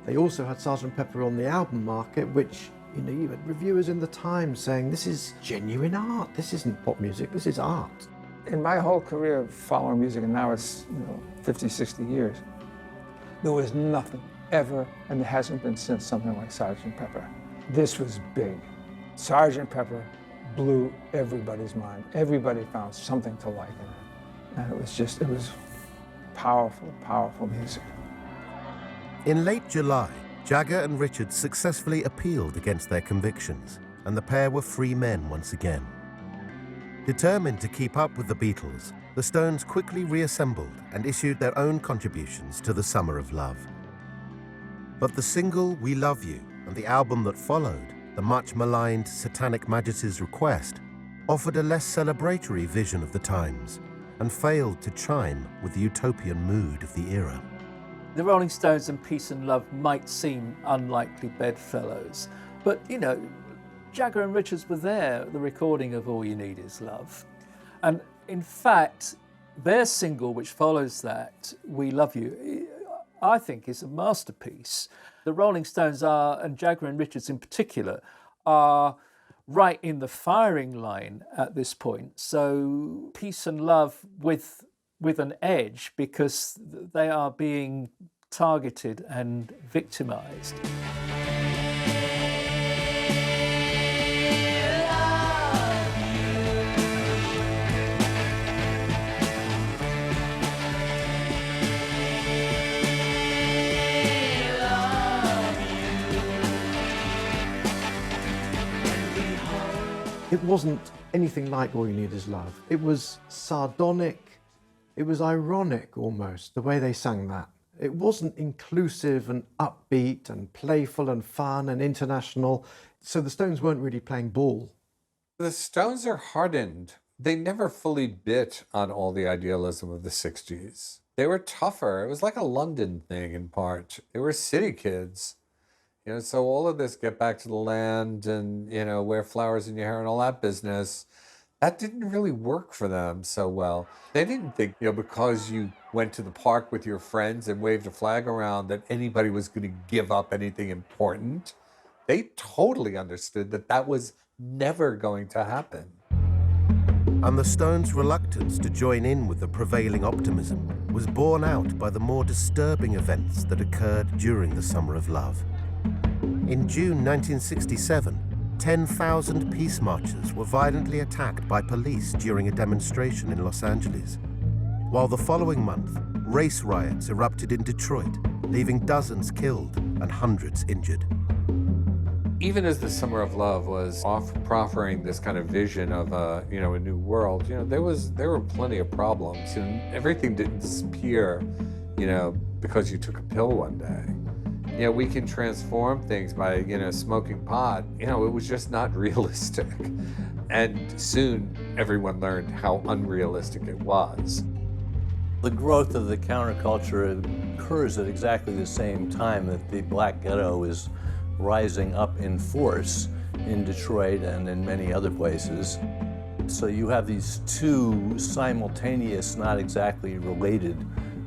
They also had Sgt. Pepper on the album market, which, you had reviewers in the Times saying, this is genuine art. This isn't pop music, this is art. In my whole career of following music, and now it's 50, 60 years, there was nothing ever, and there hasn't been since something like Sgt. Pepper. This was big. Sgt. Pepper blew everybody's mind. Everybody found something to like in it. And it was powerful, powerful music. In late July, Jagger and Richards successfully appealed against their convictions, and the pair were free men once again. Determined to keep up with the Beatles, the Stones quickly reassembled and issued their own contributions to the Summer of Love. But the single We Love You and the album that followed, the much maligned Satanic Majesty's Request, offered a less celebratory vision of the times and failed to chime with the utopian mood of the era. The Rolling Stones and Peace and Love might seem unlikely bedfellows, but, you know, Jagger and Richards were there at the recording of All You Need Is Love. And in fact, their single, which follows that, We Love You, I think is a masterpiece. The Rolling Stones are, and Jagger and Richards in particular, are right in the firing line at this point. So Peace and Love with an edge, because they are being targeted and victimized. It wasn't anything like All You Need Is Love. It was sardonic, it was ironic almost, the way they sang that. It wasn't inclusive and upbeat and playful and fun and international, so the Stones weren't really playing ball. The Stones are hardened. They never fully bit on all the idealism of the 60s. They were tougher. It was like a London thing in part. They were city kids. You know, so all of this get back to the land and, you know, wear flowers in your hair and all that business, that didn't really work for them so well. They didn't think, you know, because you went to the park with your friends and waved a flag around that anybody was going to give up anything important. They totally understood that that was never going to happen. And the Stones' reluctance to join in with the prevailing optimism was borne out by the more disturbing events that occurred during the Summer of Love. In June 1967, 10,000 peace marchers were violently attacked by police during a demonstration in Los Angeles, while the following month, race riots erupted in Detroit, leaving dozens killed and hundreds injured. Even as the Summer of Love was proffering this kind of vision of a new world, there were plenty of problems, and everything didn't disappear, because you took a pill one day. We can transform things by, smoking pot. It was just not realistic. And soon everyone learned how unrealistic it was. The growth of the counterculture occurs at exactly the same time that the Black Ghetto is rising up in force in Detroit and in many other places. So you have these two simultaneous, not exactly related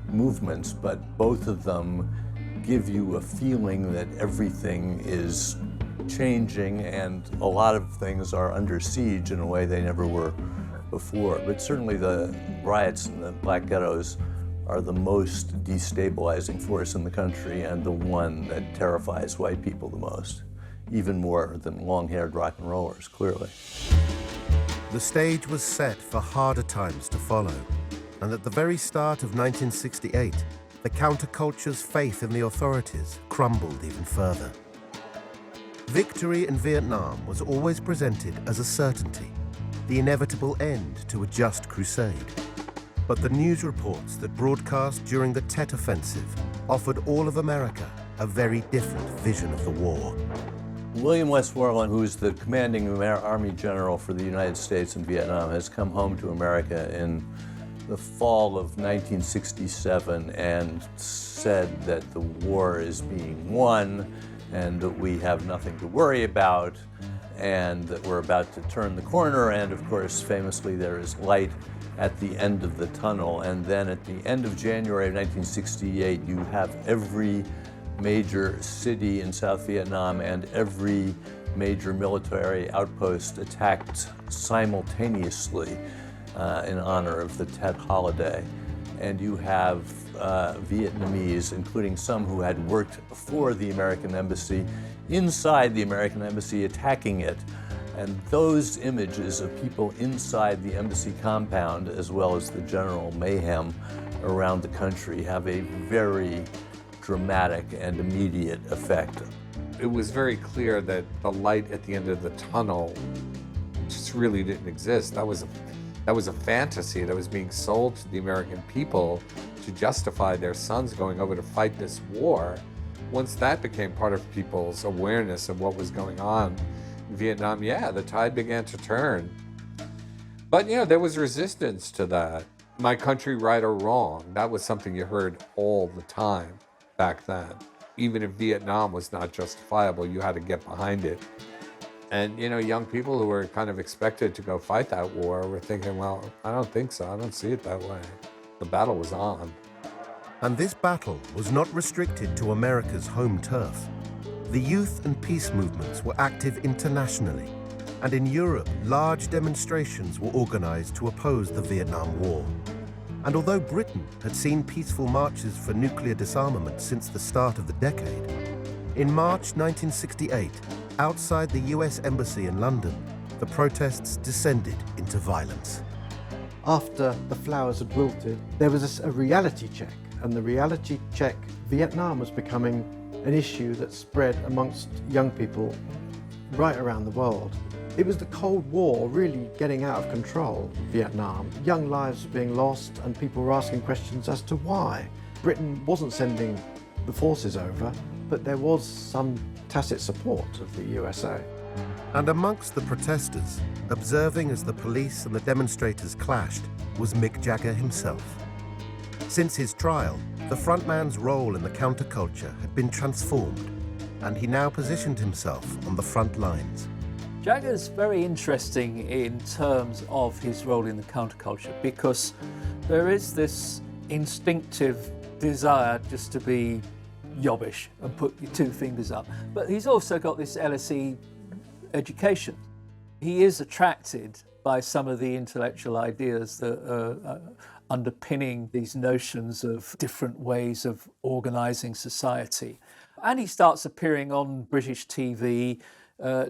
movements, but both of them give you a feeling that everything is changing and a lot of things are under siege in a way they never were before. But certainly the riots in the Black Ghettos are the most destabilizing force in the country and the one that terrifies white people the most, even more than long-haired rock and rollers, clearly. The stage was set for harder times to follow, and at the very start of 1968, the counterculture's faith in the authorities crumbled even further. Victory in Vietnam was always presented as a certainty, the inevitable end to a just crusade. But the news reports that broadcast during the Tet Offensive offered all of America a very different vision of the war. William Westmoreland, who's the commanding Army general for the United States in Vietnam, has come home to America in the fall of 1967 and said that the war is being won and that we have nothing to worry about and that we're about to turn the corner. And of course, famously, there is light at the end of the tunnel. And then at the end of January of 1968, you have every major city in South Vietnam and every major military outpost attacked simultaneously in honor of the Tet holiday. And you have Vietnamese, including some who had worked for the American embassy, inside the American embassy attacking it. And those images of people inside the embassy compound, as well as the general mayhem around the country, have a very dramatic and immediate effect. It was very clear that the light at the end of the tunnel just really didn't exist. That was a fantasy that was being sold to the American people to justify their sons going over to fight this war. Once that became part of people's awareness of what was going on in Vietnam, yeah, the tide began to turn. But there was resistance to that. My country, right or wrong, that was something you heard all the time back then. Even if Vietnam was not justifiable, you had to get behind it. And, young people who were kind of expected to go fight that war were thinking, well, I don't think so. I don't see it that way. The battle was on. And this battle was not restricted to America's home turf. The youth and peace movements were active internationally. And in Europe, large demonstrations were organized to oppose the Vietnam War. And although Britain had seen peaceful marches for nuclear disarmament since the start of the decade, in March 1968, outside the US Embassy in London, the protests descended into violence. After the flowers had wilted, there was a reality check, and the reality check, Vietnam was becoming an issue that spread amongst young people right around the world. It was the Cold War really getting out of control, Vietnam. Young lives were being lost, and people were asking questions as to why. Britain wasn't sending the forces over, but there was some tacit support of the USA. And amongst the protesters, observing as the police and the demonstrators clashed, was Mick Jagger himself. Since his trial, the frontman's role in the counterculture had been transformed, and he now positioned himself on the front lines. Jagger's very interesting in terms of his role in the counterculture, because there is this instinctive desire just to be yobbish and put your two fingers up. But he's also got this LSE education. He is attracted by some of the intellectual ideas that are underpinning these notions of different ways of organising society. And he starts appearing on British TV,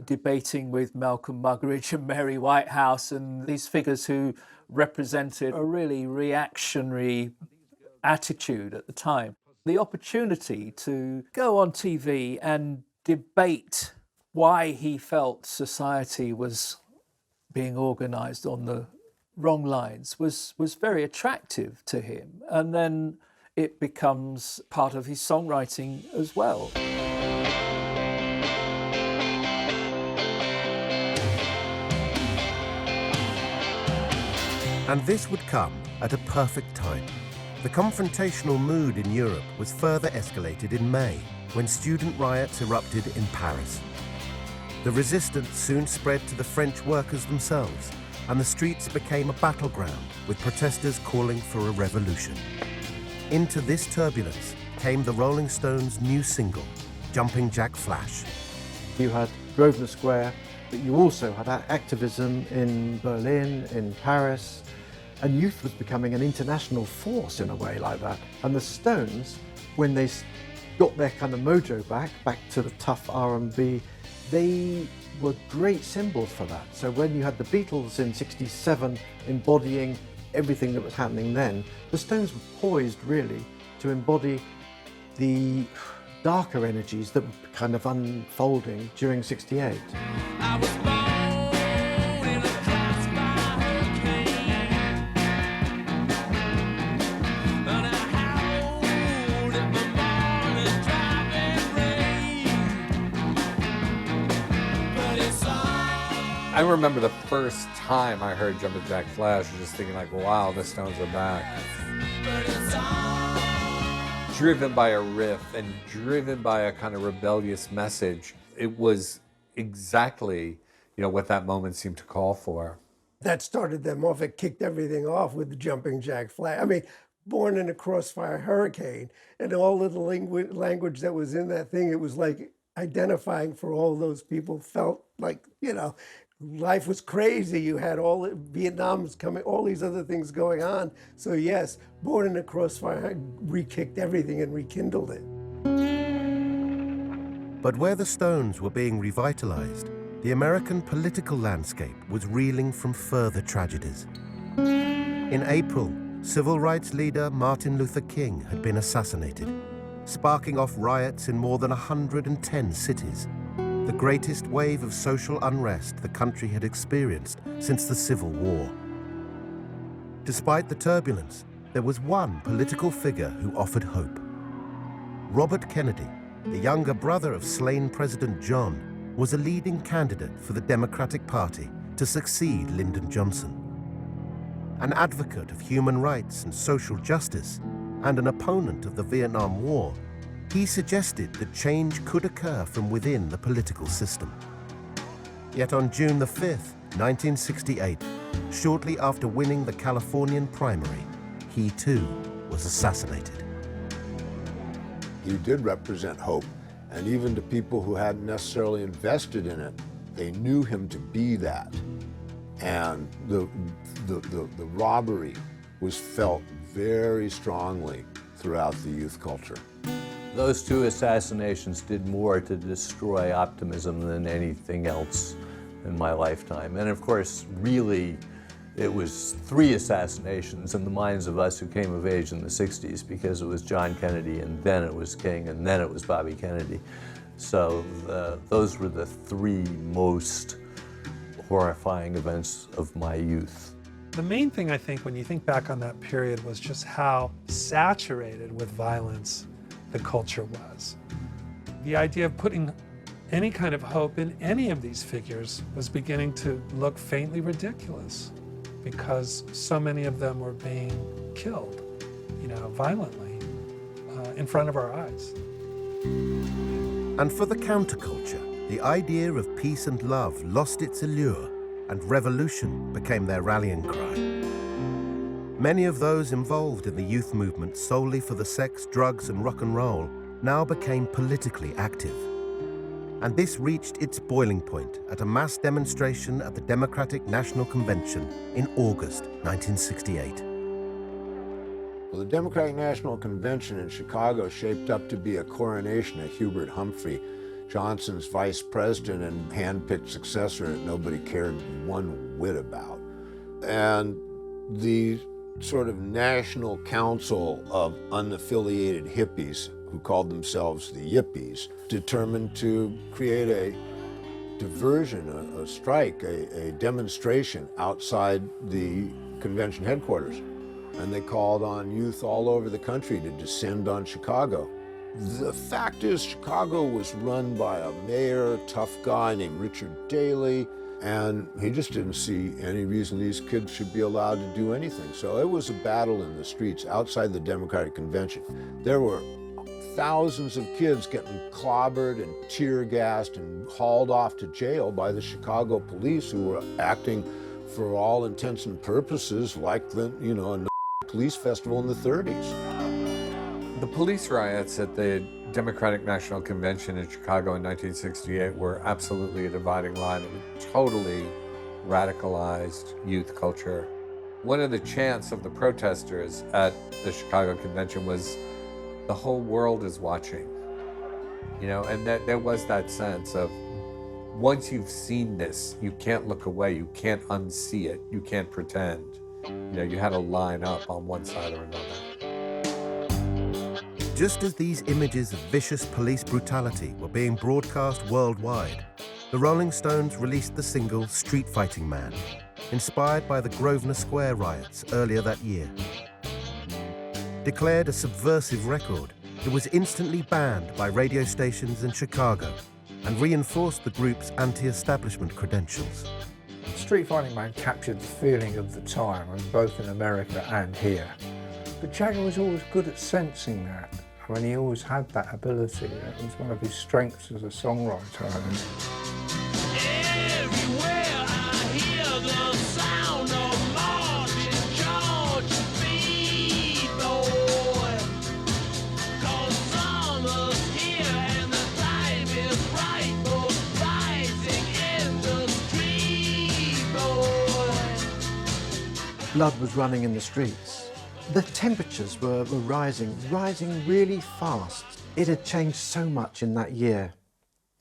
debating with Malcolm Muggeridge and Mary Whitehouse and these figures who represented a really reactionary attitude at the time. The opportunity to go on TV and debate why he felt society was being organised on the wrong lines was very attractive to him. And then it becomes part of his songwriting as well. And this would come at a perfect time. The confrontational mood in Europe was further escalated in May, when student riots erupted in Paris. The resistance soon spread to the French workers themselves, and the streets became a battleground, with protesters calling for a revolution. Into this turbulence came the Rolling Stones' new single, Jumping Jack Flash. You had Grosvenor Square, but you also had activism in Berlin, in Paris, and youth was becoming an international force in a way like that. And the Stones, when they got their kind of mojo back to the tough R&B, they were great symbols for that. So when you had the Beatles in '67 embodying everything that was happening then, the Stones were poised really to embody the darker energies that were kind of unfolding during '68. I remember the first time I heard Jumpin' Jack Flash, just thinking like, wow, the Stones are back. Driven by a riff and driven by a kind of rebellious message. It was exactly, what that moment seemed to call for. That started them off. It kicked everything off with the Jumping Jack Flash. I mean, born in a crossfire hurricane, and all of the language that was in that thing, it was like identifying for all those people, felt like, life was crazy. You had Vietnam's coming, all these other things going on. So yes, Born in the Crossfire re-kicked everything and rekindled it. But where the Stones were being revitalized, the American political landscape was reeling from further tragedies. In April, civil rights leader Martin Luther King had been assassinated, sparking off riots in more than 110 cities, the greatest wave of social unrest the country had experienced since the Civil War. Despite the turbulence, there was one political figure who offered hope. Robert Kennedy, the younger brother of slain President John, was a leading candidate for the Democratic Party to succeed Lyndon Johnson. An advocate of human rights and social justice, and an opponent of the Vietnam War, he suggested that change could occur from within the political system. Yet on June the 5th, 1968, shortly after winning the Californian primary, he too was assassinated. He did represent hope, and even to people who hadn't necessarily invested in it, they knew him to be that. And the robbery was felt very strongly throughout the youth culture. Those two assassinations did more to destroy optimism than anything else in my lifetime. And of course, really, it was 3 assassinations in the minds of us who came of age in the 60s, because it was John Kennedy, and then it was King, and then it was Bobby Kennedy. So those were the 3 most horrifying events of my youth. The main thing, I think, when you think back on that period was just how saturated with violence the culture was. The idea of putting any kind of hope in any of these figures was beginning to look faintly ridiculous, because so many of them were being killed, violently in front of our eyes. And for the counterculture, the idea of peace and love lost its allure, and revolution became their rallying cry. Many of those involved in the youth movement solely for the sex, drugs, and rock and roll now became politically active. And this reached its boiling point at a mass demonstration at the Democratic National Convention in August 1968. Well, the Democratic National Convention in Chicago shaped up to be a coronation of Hubert Humphrey, Johnson's vice president and hand-picked successor that nobody cared one whit about. And the sort of National Council of Unaffiliated Hippies, who called themselves the Yippies, determined to create a diversion, a strike, a demonstration outside the convention headquarters. And they called on youth all over the country to descend on Chicago. The fact is, Chicago was run by a mayor, tough guy named Richard Daley, and he just didn't see any reason these kids should be allowed to do anything. So it was a battle in the streets outside the Democratic Convention. There were thousands of kids getting clobbered and tear gassed and hauled off to jail by the Chicago police, who were acting for all intents and purposes like a police festival in the 30s. The police riots at the Democratic National Convention in Chicago in 1968 were absolutely a dividing line. It totally radicalized youth culture. One of the chants of the protesters at the Chicago Convention was, "The whole world is watching." And that there was that sense of, once you've seen this, you can't look away, you can't unsee it, you can't pretend. You had to line up on one side or another. Just as these images of vicious police brutality were being broadcast worldwide, the Rolling Stones released the single Street Fighting Man, inspired by the Grosvenor Square riots earlier that year. Declared a subversive record, it was instantly banned by radio stations in Chicago and reinforced the group's anti-establishment credentials. Street Fighting Man captured the feeling of the time, both in America and here. But Jagger was always good at sensing that. He always had that ability. It was one of his strengths as a songwriter. Everywhere I hear the sound of Martin George beat, boy. 'Cause summer's here and the time is right for fighting in the street. blood was running in the streets. The temperatures were rising really fast. It had changed so much in that year,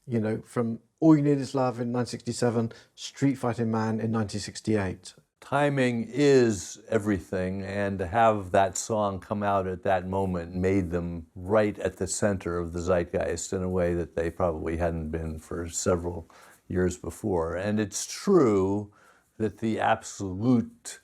you know, from All You Need Is Love in 1967, Street Fighting Man in 1968. Timing is everything, and to have that song come out at that moment made them right at the center of the zeitgeist in a way that they probably hadn't been for several years before. And it's true that the absolute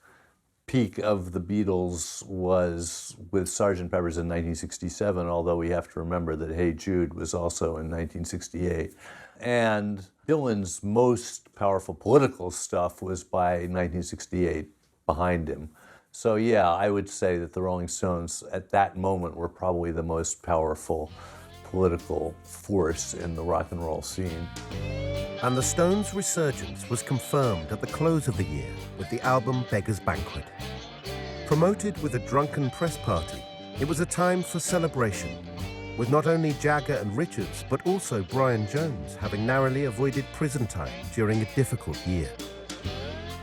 peak of the Beatles was with Sgt. Pepper's in 1967, although we have to remember that Hey Jude was also in 1968. And Dylan's most powerful political stuff was by 1968 behind him. So yeah, I would say that the Rolling Stones at that moment were probably the most powerful political force in the rock and roll scene. And the Stones' resurgence was confirmed at the close of the year with the album Beggar's Banquet. Promoted with a drunken press party, it was a time for celebration, with not only Jagger and Richards, but also Brian Jones having narrowly avoided prison time during a difficult year.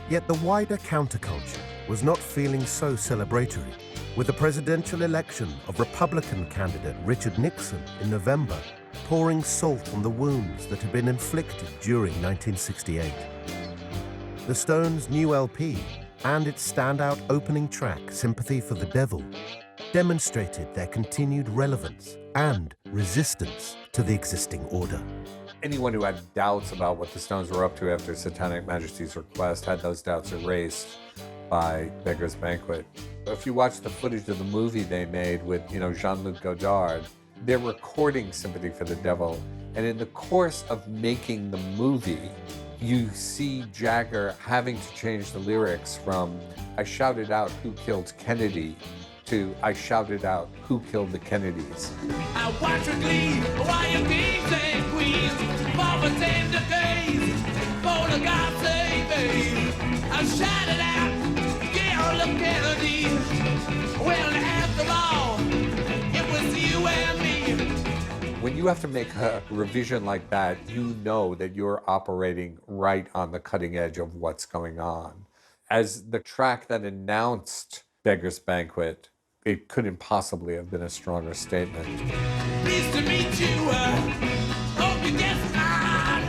Yet the wider counterculture was not feeling so celebratory, with the presidential election of Republican candidate Richard Nixon in November pouring salt on the wounds that had been inflicted during 1968. The Stones' new LP and its standout opening track, Sympathy for the Devil, demonstrated their continued relevance and resistance to the existing order. Anyone who had doubts about what the Stones were up to after Satanic Majesty's request had those doubts erased by Beggar's Banquet. If you watch the footage of the movie they made with, Jean-Luc Godard, they're recording Sympathy for the Devil, and in the course of making the movie, you see Jagger having to change the lyrics from "I shouted out who killed Kennedy" to "I shouted out who killed the Kennedys." I watch with glee while your kings and queens fall for tender gaze. For the God's sake, babe, I shouted out, kill the Kennedys. Well, after all, it was you and me. When you have to make a revision like that, you know that you're operating right on the cutting edge of what's going on. As the track that announced Beggar's Banquet, it couldn't possibly have been a stronger statement. Pleased to meet you. Hope you guess my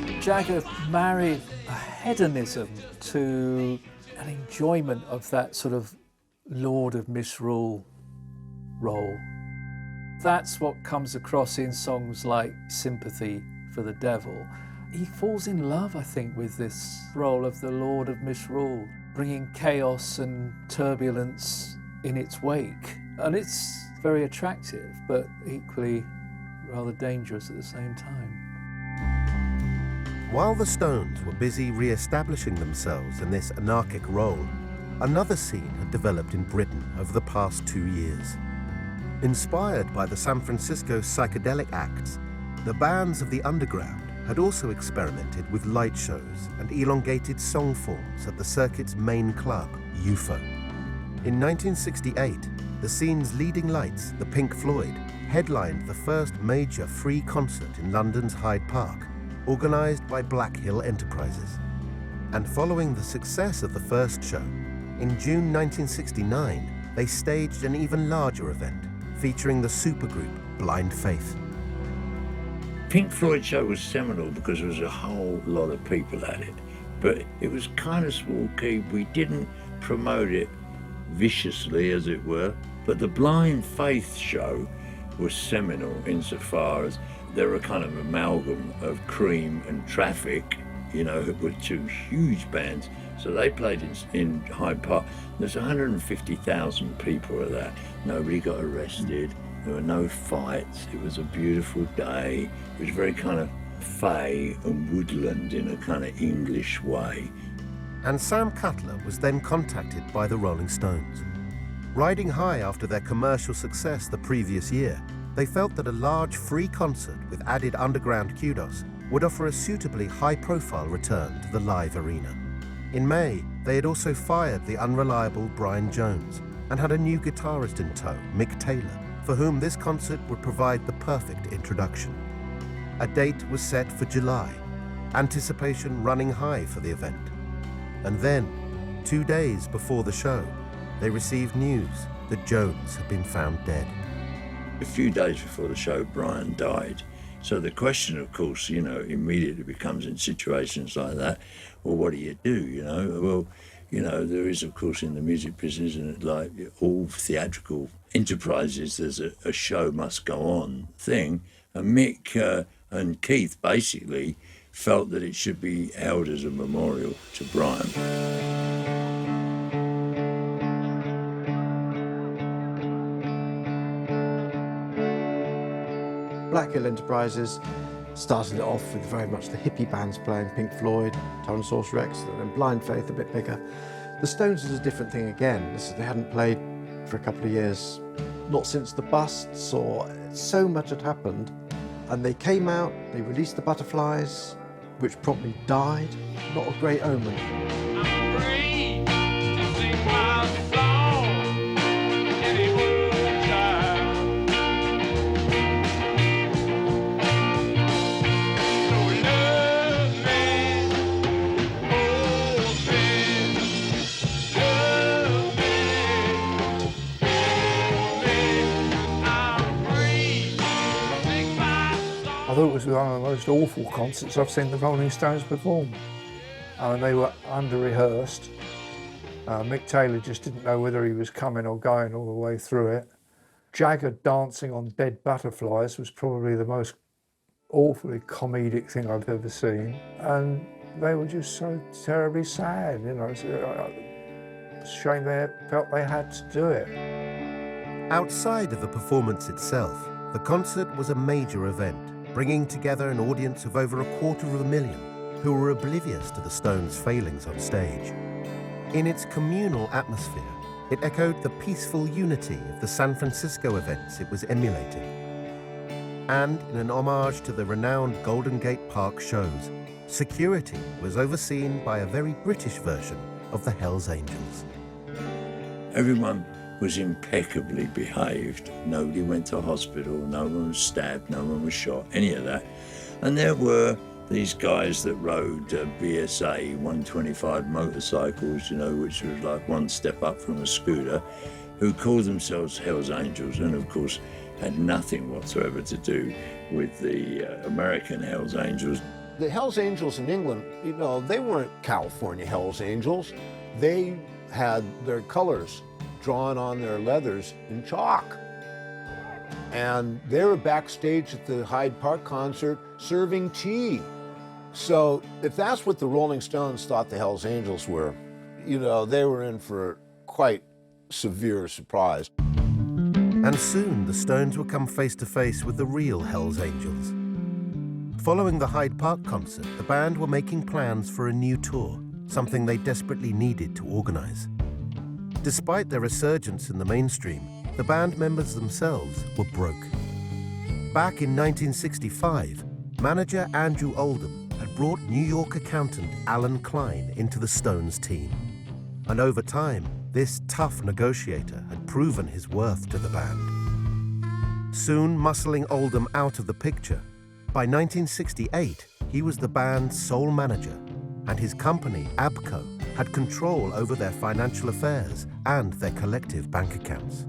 name. Jagger married a hedonism to an enjoyment of that sort of Lord of Misrule role. That's what comes across in songs like Sympathy for the Devil. He falls in love, I think, with this role of the Lord of Misrule, bringing chaos and turbulence in its wake. And it's very attractive, but equally rather dangerous at the same time. While the Stones were busy re-establishing themselves in this anarchic role, another scene had developed in Britain over the past 2 years. Inspired by the San Francisco psychedelic acts, the bands of the underground had also experimented with light shows and elongated song forms at the circuit's main club, UFO. In 1968, the scene's leading lights, the Pink Floyd, headlined the first major free concert in London's Hyde Park, organised by Black Hill Enterprises. And following the success of the first show, in June 1969, they staged an even larger event, featuring the supergroup Blind Faith. Pink Floyd show was seminal because there was a whole lot of people at it, but it was kind of small key. We didn't promote it viciously, as it were, but the Blind Faith show was seminal insofar as they were a kind of amalgam of Cream and Traffic, with two huge bands. So they played in Hyde Park. There's 150,000 people at that. Nobody got arrested. There were no fights. It was a beautiful day. It was very kind of fey and woodland in a kind of English way. And Sam Cutler was then contacted by the Rolling Stones. Riding high after their commercial success the previous year, they felt that a large free concert with added underground kudos would offer a suitably high-profile return to the live arena. In May, they had also fired the unreliable Brian Jones and had a new guitarist in tow, Mick Taylor, for whom this concert would provide the perfect introduction. A date was set for July, anticipation running high for the event. And then, 2 days before the show, they received news that Jones had been found dead. A few days before the show, Brian died. So the question, of course, immediately becomes in situations like that, well, what do you do, Well, there is, of course, in the music business, and like all theatrical enterprises, there's a show must go on thing. And Mick and Keith basically felt that it should be held as a memorial to Brian. Black Hill Enterprises started it off with very much the hippie bands playing, Pink Floyd, Tyrannosaurus Rex, and then Blind Faith a bit bigger. The Stones is a different thing again. They hadn't played for a couple of years, not since the busts, or so much had happened. And they came out, they released the Butterflies, which promptly died. Not a great omen. I thought it was one of the most awful concerts I've seen the Rolling Stones perform. I mean, they were under-rehearsed. Mick Taylor just didn't know whether he was coming or going all the way through it. Jagger dancing on dead butterflies was probably the most awfully comedic thing I've ever seen. And they were just so terribly sad, It's a shame they felt they had to do it. Outside of the performance itself, the concert was a major event, bringing together an audience of over 250,000 who were oblivious to the Stones' failings on stage. In its communal atmosphere, it echoed the peaceful unity of the San Francisco events it was emulating. And in an homage to the renowned Golden Gate Park shows, security was overseen by a very British version of the Hells Angels. Everyone was impeccably behaved. Nobody went to hospital, no one was stabbed, no one was shot, any of that. And there were these guys that rode BSA 125 motorcycles, which was like one step up from a scooter, who called themselves Hells Angels, and of course had nothing whatsoever to do with the American Hells Angels. The Hells Angels in England, they weren't California Hells Angels. They had their colors drawn on their leathers in chalk. And they were backstage at the Hyde Park concert serving tea. So if that's what the Rolling Stones thought the Hells Angels were, they were in for quite severe surprise. And soon the Stones would come face to face with the real Hells Angels. Following the Hyde Park concert, the band were making plans for a new tour, something they desperately needed to organize. Despite their resurgence in the mainstream, the band members themselves were broke. Back in 1965, manager Andrew Oldham had brought New York accountant Alan Klein into the Stones team. And over time, this tough negotiator had proven his worth to the band. Soon muscling Oldham out of the picture, by 1968, he was the band's sole manager, and his company, ABCO, had control over their financial affairs and their collective bank accounts.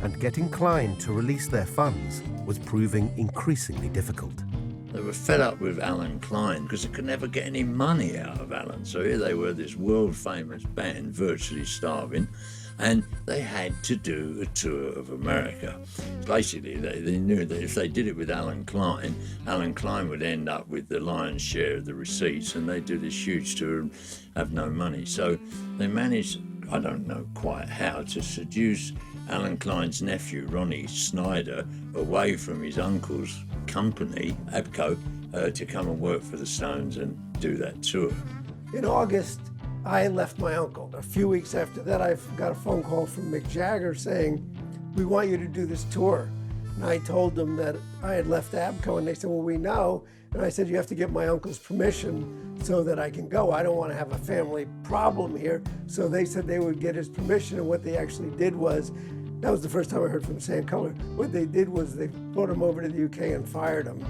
And getting Klein to release their funds was proving increasingly difficult. They were fed up with Alan Klein because they could never get any money out of Alan. So here they were, this world-famous band, virtually starving, and they had to do a tour of America. Basically, they knew that if they did it with Alan Klein would end up with the lion's share of the receipts, and they'd do this huge tour and have no money. So they managed, I don't know quite how, to seduce Alan Klein's nephew, Ronnie Snyder, away from his uncle's company, ABCO, to come and work for the Stones and do that tour. In August, I left my uncle. A few weeks after that, I got a phone call from Mick Jagger saying, "We want you to do this tour." And I told them that I had left ABCO, and they said, "Well, we know." And I said, "You have to get my uncle's permission so that I can go. I don't want to have a family problem here." So they said they would get his permission, and what they actually did was, that was the first time I heard from Sam Cutler, what they did was they brought him over to the UK and fired him.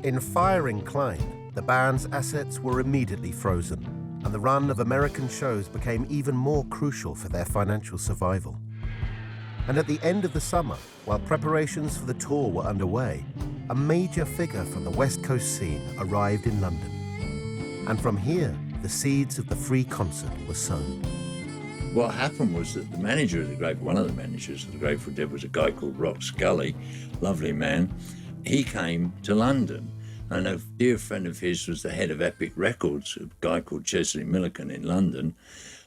In firing Klein, the band's assets were immediately frozen. and the run of American shows became even more crucial for their financial survival. And at the end of the summer, while preparations for the tour were underway, a major figure from the West Coast scene arrived in London. And from here, the seeds of the free concert were sown. What happened was that the manager of one of the managers of the Grateful Dead was a guy called Rock Scully, lovely man. He came to London, and a dear friend of his was the head of Epic Records, a guy called Chesley Millican in London.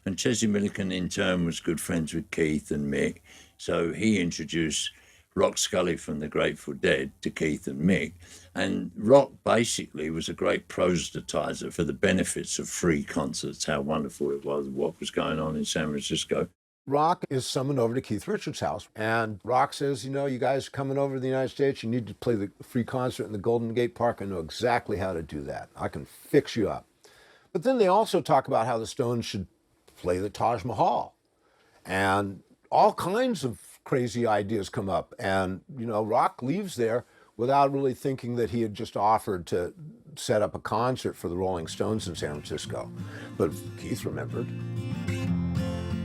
And Chesley Millican in turn was good friends with Keith and Mick. So he introduced Rock Scully from the Grateful Dead to Keith and Mick. And Rock basically was a great proselytizer for the benefits of free concerts, how wonderful it was, what was going on in San Francisco. Rock is summoned over to Keith Richards' house, and Rock says, you know, you guys coming over to the United States, you need to play the free concert in the Golden Gate Park. I know exactly how to do that. I can fix you up. But then they also talk about how the Stones should play the Taj Mahal. And all kinds of crazy ideas come up. And, you know, Rock leaves there without really thinking that he had just offered to set up a concert for the Rolling Stones in San Francisco. But Keith remembered.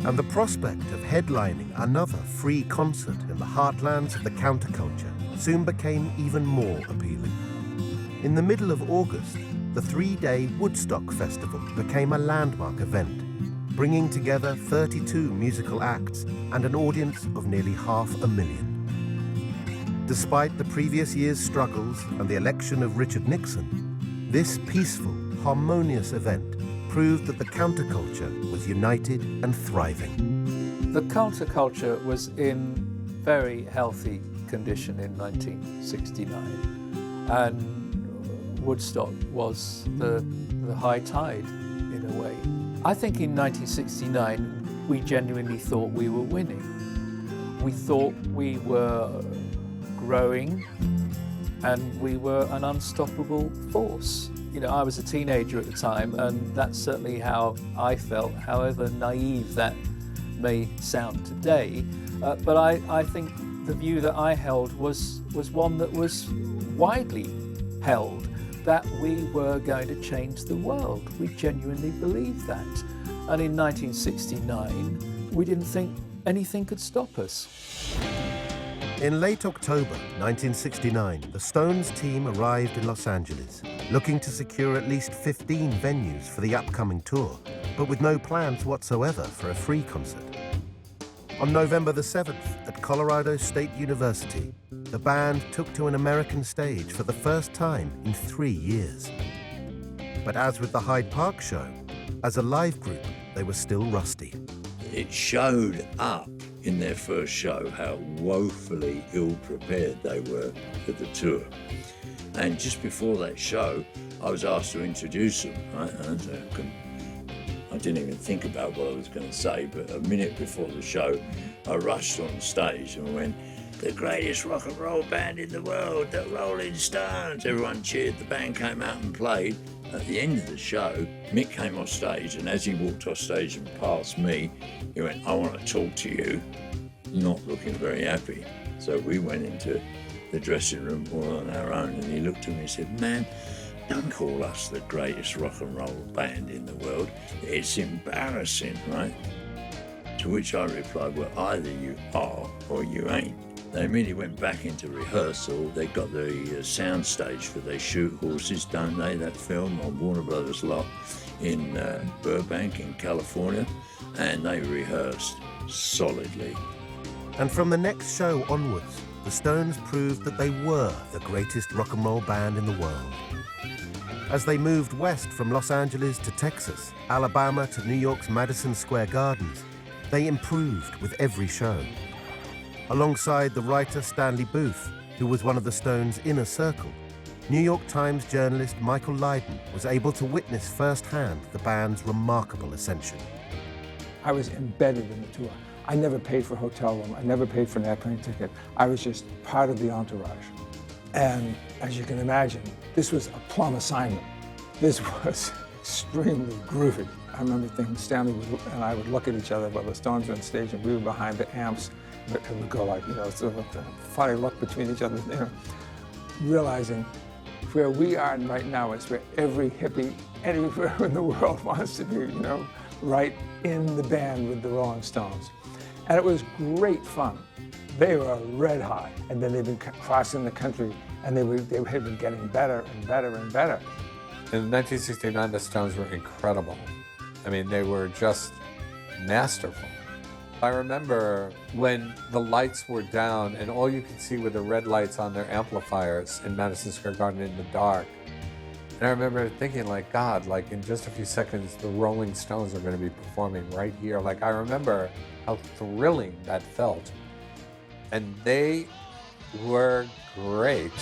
And the prospect of headlining another free concert in the heartlands of the counterculture soon became even more appealing. In the middle of August, the 3-day Woodstock Festival became a landmark event, bringing together 32 musical acts and an audience of nearly 500,000. Despite the previous year's struggles and the election of Richard Nixon, this peaceful, harmonious event proved that the counterculture was united and thriving. The counterculture was in very healthy condition in 1969, and Woodstock was the high tide in a way. I think in 1969 we genuinely thought we were winning. We thought we were growing and we were an unstoppable force. You know, I was a teenager at the time, and that's certainly how I felt, however naive that may sound today. But I think the view that I held was one that was widely held, that we were going to change the world. We genuinely believed that. And in 1969, we didn't think anything could stop us. In late October 1969, the Stones team arrived in Los Angeles, looking to secure at least 15 venues for the upcoming tour, but with no plans whatsoever for a free concert. On November the 7th, at Colorado State University, the band took to an American stage for the first time in 3 years. But as with the Hyde Park show, as a live group, they were still rusty. It showed up in their first show how woefully ill-prepared they were for the tour. And just before that show, I was asked to introduce them, right? And I didn't even think about what I was going to say, but a minute before the show, I rushed on stage and went, "The greatest rock and roll band in the world, the Rolling Stones." Everyone cheered, the band came out and played. At the end of the show, Mick came off stage, and as he walked off stage and past me, he went, "I want to talk to you," not looking very happy. So we went into the dressing room all on our own, and he looked at me and said, "Man, don't call us the greatest rock and roll band in the world. It's embarrassing, right?" To which I replied, "Well, either you are or you ain't." They immediately went back into rehearsal. They got the sound stage for They Shoot Horses, Don't They, that film on Warner Brothers lot in Burbank in California, and they rehearsed solidly. And from the next show onwards, the Stones proved that they were the greatest rock and roll band in the world. As they moved west from Los Angeles to Texas, Alabama to New York's Madison Square Gardens, they improved with every show. Alongside the writer Stanley Booth, who was one of the Stones' inner circle, New York Times journalist Michael Lydon was able to witness firsthand the band's remarkable ascension. I was embedded in the tour. I never paid for a hotel room. I never paid for an airplane ticket. I was just part of the entourage. And as you can imagine, this was a plum assignment. This was extremely groovy. I remember thinking Stanley and I would look at each other while the Stones were on stage and we were behind the amps. It would go like, you know, sort of a funny look between each other, you know, realizing where we are right now is where every hippie anywhere in the world wants to be, right in the band with the Rolling Stones. And it was great fun. They were red hot, and then they've been crossing the country, and they had been getting better and better and better. In 1969, the Stones were incredible. I mean, they were just masterful. I remember when the lights were down and all you could see were the red lights on their amplifiers in Madison Square Garden in the dark. And I remember thinking, like, God, like in just a few seconds, the Rolling Stones are going to be performing right here. Like, I remember how thrilling that felt. And they were great.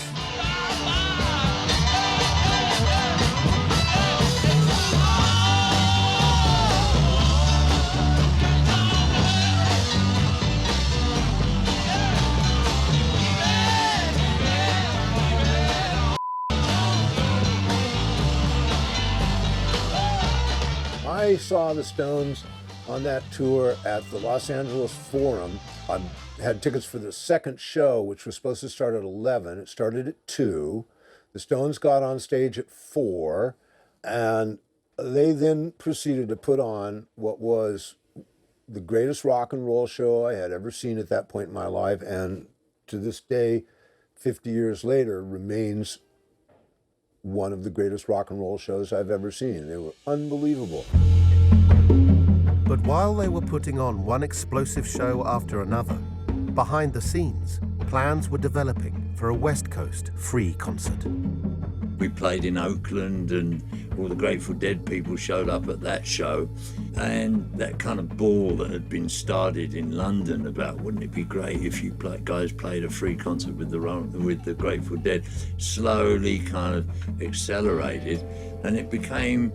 I saw the Stones on that tour at the Los Angeles Forum. I had tickets for the second show, which was supposed to start at 11. It started at 2. The Stones got on stage at 4, and they then proceeded to put on what was the greatest rock and roll show I had ever seen at that point in my life, and to this day, 50 years later, remains one of the greatest rock and roll shows I've ever seen. They were unbelievable. But while they were putting on one explosive show after another, behind the scenes, plans were developing for a West Coast free concert. We played in Oakland and all the Grateful Dead people showed up at that show. And that kind of ball that had been started in London about wouldn't it be great if you guys played a free concert with the Grateful Dead slowly kind of accelerated, and it became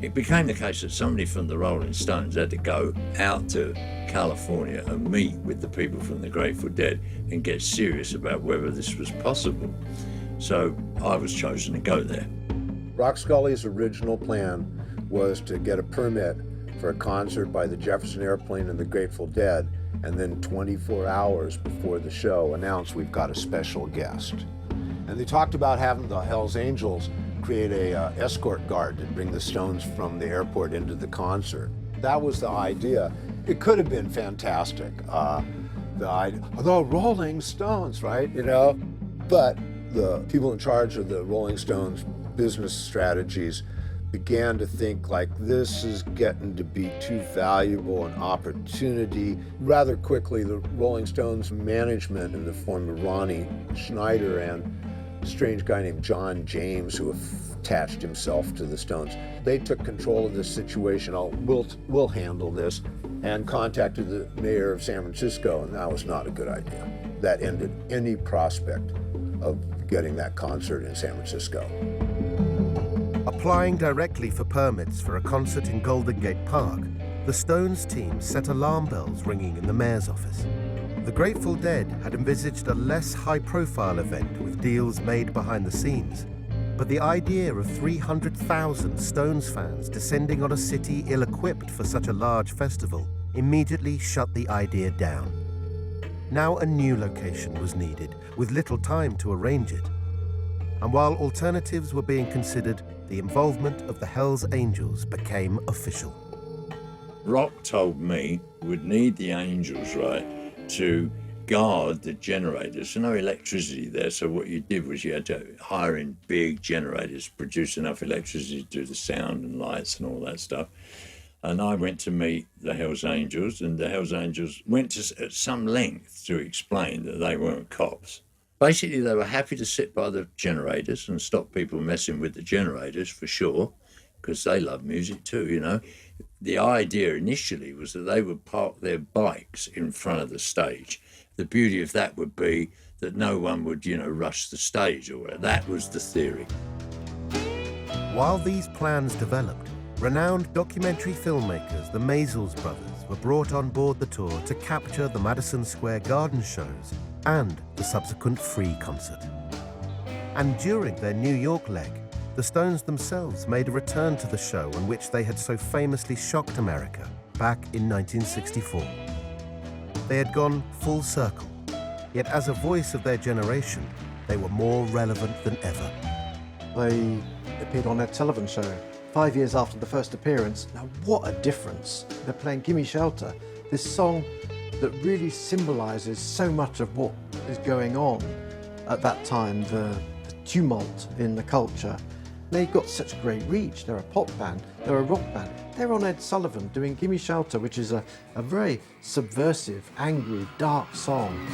the case that somebody from the Rolling Stones had to go out to California and meet with the people from the Grateful Dead and get serious about whether this was possible. So I was chosen to go there. Rock Scully's original plan was to get a permit for a concert by the Jefferson Airplane and the Grateful Dead, and then 24 hours before the show announce we've got a special guest. And they talked about having the Hells Angels create a escort guard to bring the Stones from the airport into the concert. That was the idea. It could have been fantastic. The Rolling Stones, right? But the people in charge of the Rolling Stones business strategies began to think like this is getting to be too valuable an opportunity. Rather quickly, the Rolling Stones management in the form of Ronnie Schneider and a strange guy named John James, who attached himself to the Stones, they took control of this situation. We'll handle this, and contacted the mayor of San Francisco, and that was not a good idea. That ended any prospect of getting that concert in San Francisco. Applying directly for permits for a concert in Golden Gate Park, the Stones team set alarm bells ringing in the mayor's office. The Grateful Dead had envisaged a less high-profile event with deals made behind the scenes, but the idea of 300,000 Stones fans descending on a city ill-equipped for such a large festival immediately shut the idea down. Now a new location was needed, with little time to arrange it. And while alternatives were being considered, the involvement of the Hells Angels became official. Rock told me we'd need the Angels, right, to guard the generators. There's no electricity there, so what you did was you had to hire in big generators, produce enough electricity to do the sound and lights and all that stuff. And I went to meet the Hells Angels, and the Hells Angels went to at some length to explain that they weren't cops. Basically, they were happy to sit by the generators and stop people messing with the generators, for sure, because they love music too, The idea initially was that they would park their bikes in front of the stage. The beauty of that would be that no one would, rush the stage or whatever. That was the theory. While these plans developed, renowned documentary filmmakers, the Maysles brothers, were brought on board the tour to capture the Madison Square Garden shows and the subsequent free concert. And during their New York leg, the Stones themselves made a return to the show on which they had so famously shocked America back in 1964. They had gone full circle, yet as a voice of their generation, they were more relevant than ever. They appeared on Ed Sullivan's show 5 years after the first appearance. Now, what a difference. They're playing Gimme Shelter, this song that really symbolises so much of what is going on at that time, the tumult in the culture. They've got such great reach. They're a pop band, they're a rock band. They're on Ed Sullivan doing Gimme Shelter, which is a very subversive, angry, dark song.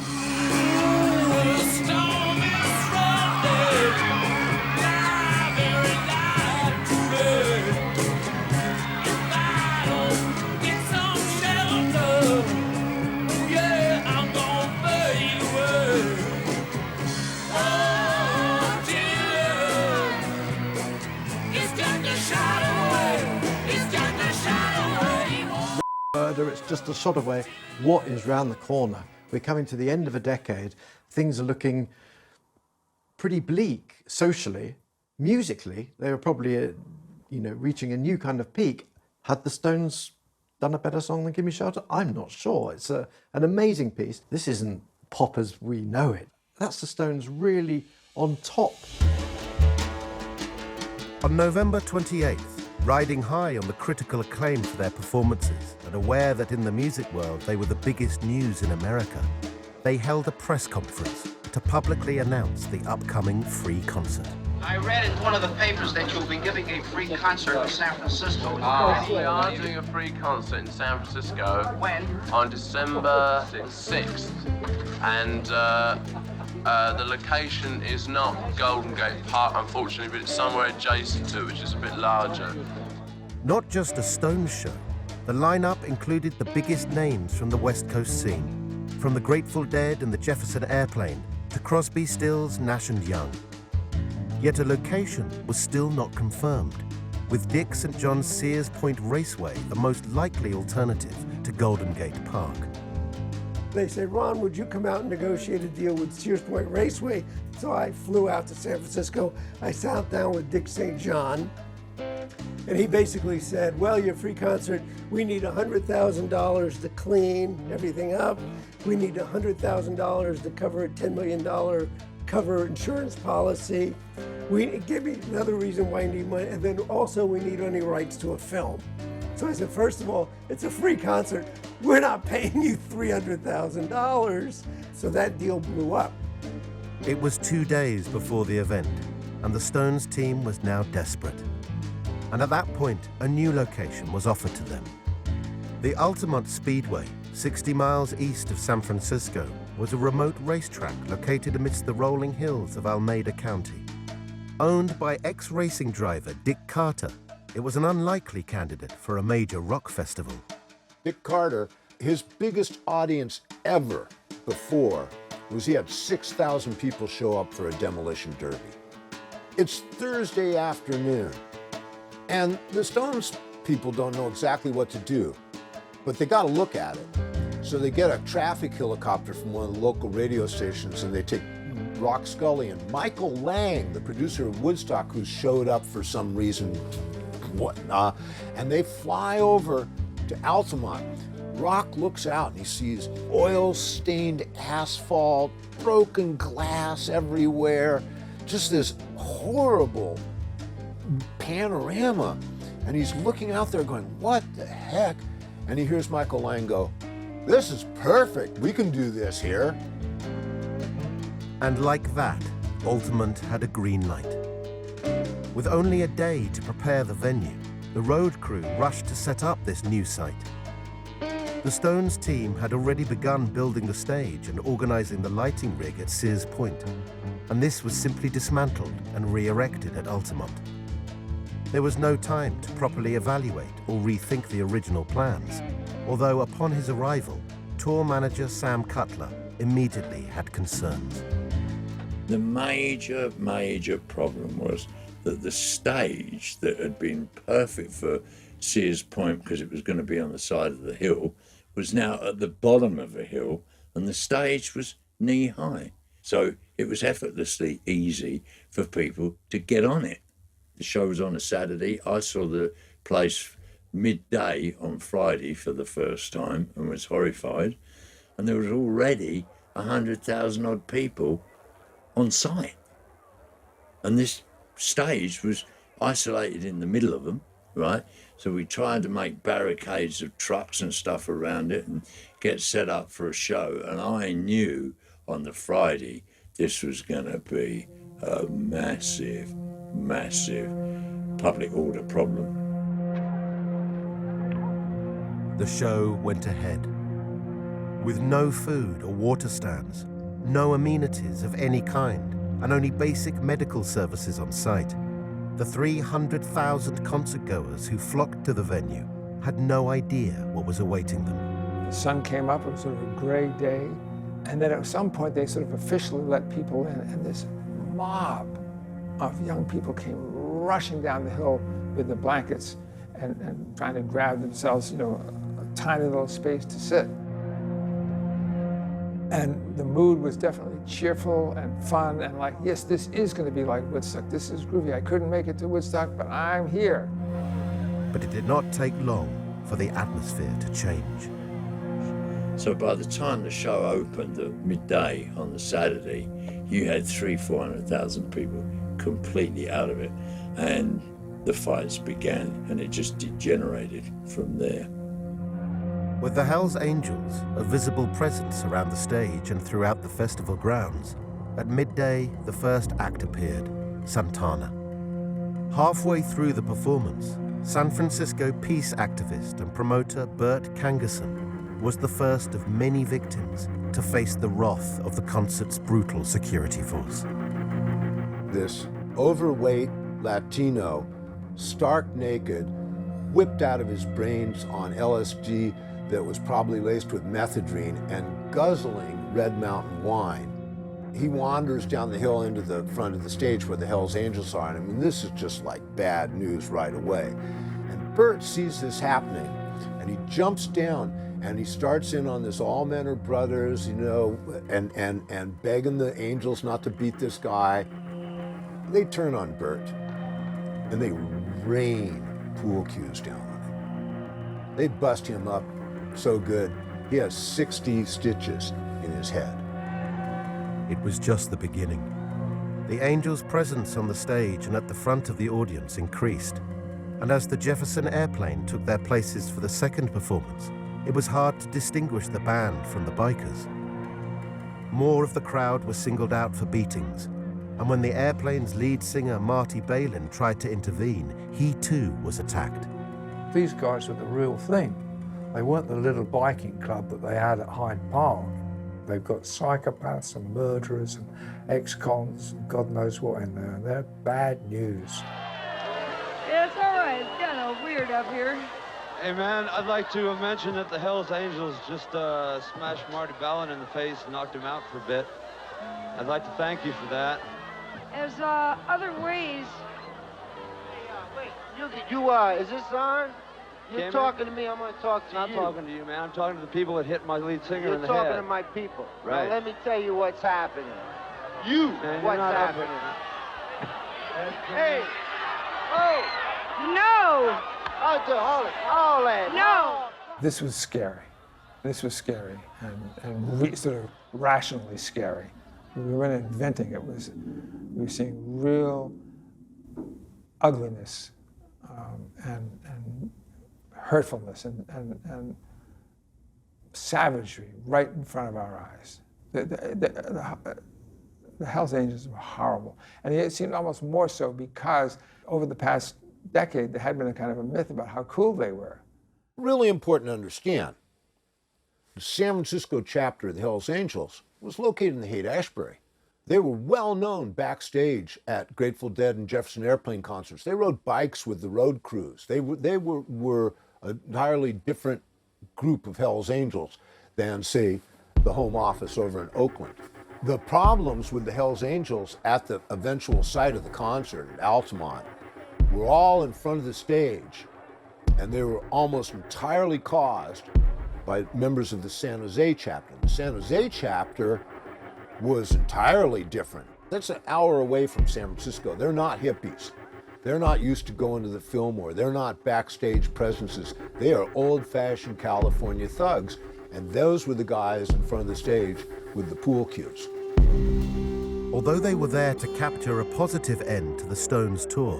It's just a shot away. What is round the corner? We're coming to the end of a decade. Things are looking pretty bleak socially. Musically, they were probably, reaching a new kind of peak. Had the Stones done a better song than Gimme Shelter? I'm not sure. It's an amazing piece. This isn't pop as we know it. That's the Stones really on top. On November 28th, riding high on the critical acclaim for their performances and aware that in the music world they were the biggest news in America, they held a press conference to publicly announce the upcoming free concert. I read in one of the papers that you'll be giving a free concert in San Francisco. We are doing a free concert in San Francisco. When? On December 6th. And the location is not Golden Gate Park, unfortunately, but it's somewhere adjacent to it, which is a bit larger. Not just a Stones show, the lineup included the biggest names from the West Coast scene, from the Grateful Dead and the Jefferson Airplane to Crosby, Stills, Nash and Young. Yet a location was still not confirmed, with Dick St. John's Sears Point Raceway the most likely alternative to Golden Gate Park. They said, Ron, would you come out and negotiate a deal with Sears Point Raceway? So I flew out to San Francisco. I sat down with Dick St. John, and he basically said, well, your free concert, we need $100,000 to clean everything up. We need $100,000 to cover a $10 million cover insurance policy. Give me another reason why you need money, and then also we need any rights to a film. So I said, first of all, it's a free concert. We're not paying you $300,000. So that deal blew up. It was 2 days before the event, and the Stones team was now desperate. And at that point, a new location was offered to them. The Altamont Speedway, 60 miles east of San Francisco, was a remote racetrack located amidst the rolling hills of Alameda County. Owned by ex-racing driver Dick Carter, it was an unlikely candidate for a major rock festival. Dick Carter, his biggest audience ever before was he had 6,000 people show up for a demolition derby. It's Thursday afternoon, and the Stones people don't know exactly what to do, but they got to look at it. So they get a traffic helicopter from one of the local radio stations, and they take Rock Scully and Michael Lang, the producer of Woodstock, who showed up for some reason, and they fly over to Altamont. Rock looks out and he sees oil-stained asphalt, broken glass everywhere, just this horrible panorama. And he's looking out there going, what the heck? And he hears Michael Lang go, this is perfect, we can do this here. And like that, Altamont had a green light. With only a day to prepare the venue, the road crew rushed to set up this new site. The Stones team had already begun building the stage and organizing the lighting rig at Sears Point, and this was simply dismantled and re-erected at Altamont. There was no time to properly evaluate or rethink the original plans, although upon his arrival, tour manager Sam Cutler immediately had concerns. The major problem was that the stage that had been perfect for Sears Point because it was going to be on the side of the hill was now at the bottom of a hill, and the stage was knee high. So it was effortlessly easy for people to get on it. The show was on a Saturday. I saw the place midday on Friday for the first time and was horrified. And there was already 100,000 odd people on site. And this stage was isolated in the middle of them, right? So we tried to make barricades of trucks and stuff around it and get set up for a show. And I knew on the Friday this was going to be a massive, massive public order problem. The show went ahead. With no food or water stands, no amenities of any kind, and only basic medical services on site, the 300,000 concert-goers who flocked to the venue had no idea what was awaiting them. The sun came up, it was sort of a gray day, and then at some point they sort of officially let people in, and this mob of young people came rushing down the hill with the blankets and trying to grab themselves, you know, a tiny little space to sit. And the mood was definitely cheerful and fun and like, yes, this is going to be like Woodstock. This is groovy. I couldn't make it to Woodstock, but I'm here. But it did not take long for the atmosphere to change. So by the time the show opened at midday on the Saturday, you had 300,000-400,000 people completely out of it. And the fights began, and it just degenerated from there. With the Hells Angels a visible presence around the stage and throughout the festival grounds, at midday the first act appeared, Santana. Halfway through the performance, San Francisco peace activist and promoter Bert Kangerson was the first of many victims to face the wrath of the concert's brutal security force. This overweight Latino, stark naked, whipped out of his brains on LSD that was probably laced with methadone and guzzling Red Mountain wine. He wanders down the hill into the front of the stage where the Hells Angels are, and I mean, this is just like bad news right away. And Bert sees this happening, and he jumps down, and he starts in on this all men are brothers, you know, and begging the Angels not to beat this guy. They turn on Bert, and they rain pool cues down on him. They bust him up so good, he has 60 stitches in his head. It was just the beginning. The Angels' presence on the stage and at the front of the audience increased, and as the Jefferson Airplane took their places for the second performance, it was hard to distinguish the band from the bikers. More of the crowd was singled out for beatings, and when the Airplane's lead singer Marty Balin tried to intervene, he too was attacked. These guys were the real thing. They weren't the little biking club that they had at Hyde Park. They've got psychopaths and murderers and ex-cons and God knows what in there. They're bad news. Yeah, it's all right. It's kind of weird up here. Hey, man, I'd like to mention that the Hells Angels just smashed Marty Balin in the face and knocked him out for a bit. I'd like to thank you for that. There's other ways. Wait, is this on? You're Came talking to me, I'm going to talk to you. I'm not talking to you, man. I'm talking to the people that hit my lead singer in the head. You're talking to my people. Right. Now, let me tell you what's happening. Man, What's not happening? Hey! Oh! No! Hold it. No! This was scary. This was scary and sort of rationally scary. We weren't inventing it. We were seeing real ugliness and hurtfulness and savagery right in front of our eyes. The Hells Angels were horrible. And it seemed almost more so because over the past decade, there had been a kind of a myth about how cool they were. Really important to understand, the San Francisco chapter of the Hells Angels was located in the Haight-Ashbury. They were well known backstage at Grateful Dead and Jefferson Airplane concerts. They rode bikes with the road crews. They were an entirely different group of Hells Angels than, say, the home office over in Oakland. The problems with the Hells Angels at the eventual site of the concert at Altamont were all in front of the stage, and they were almost entirely caused by members of the San Jose chapter. The San Jose chapter was entirely different. That's an hour away from San Francisco. They're not hippies. They're not used to going to the Fillmore. They're not backstage presences. They are old-fashioned California thugs, and those were the guys in front of the stage with the pool cues. Although they were there to capture a positive end to the Stones' tour,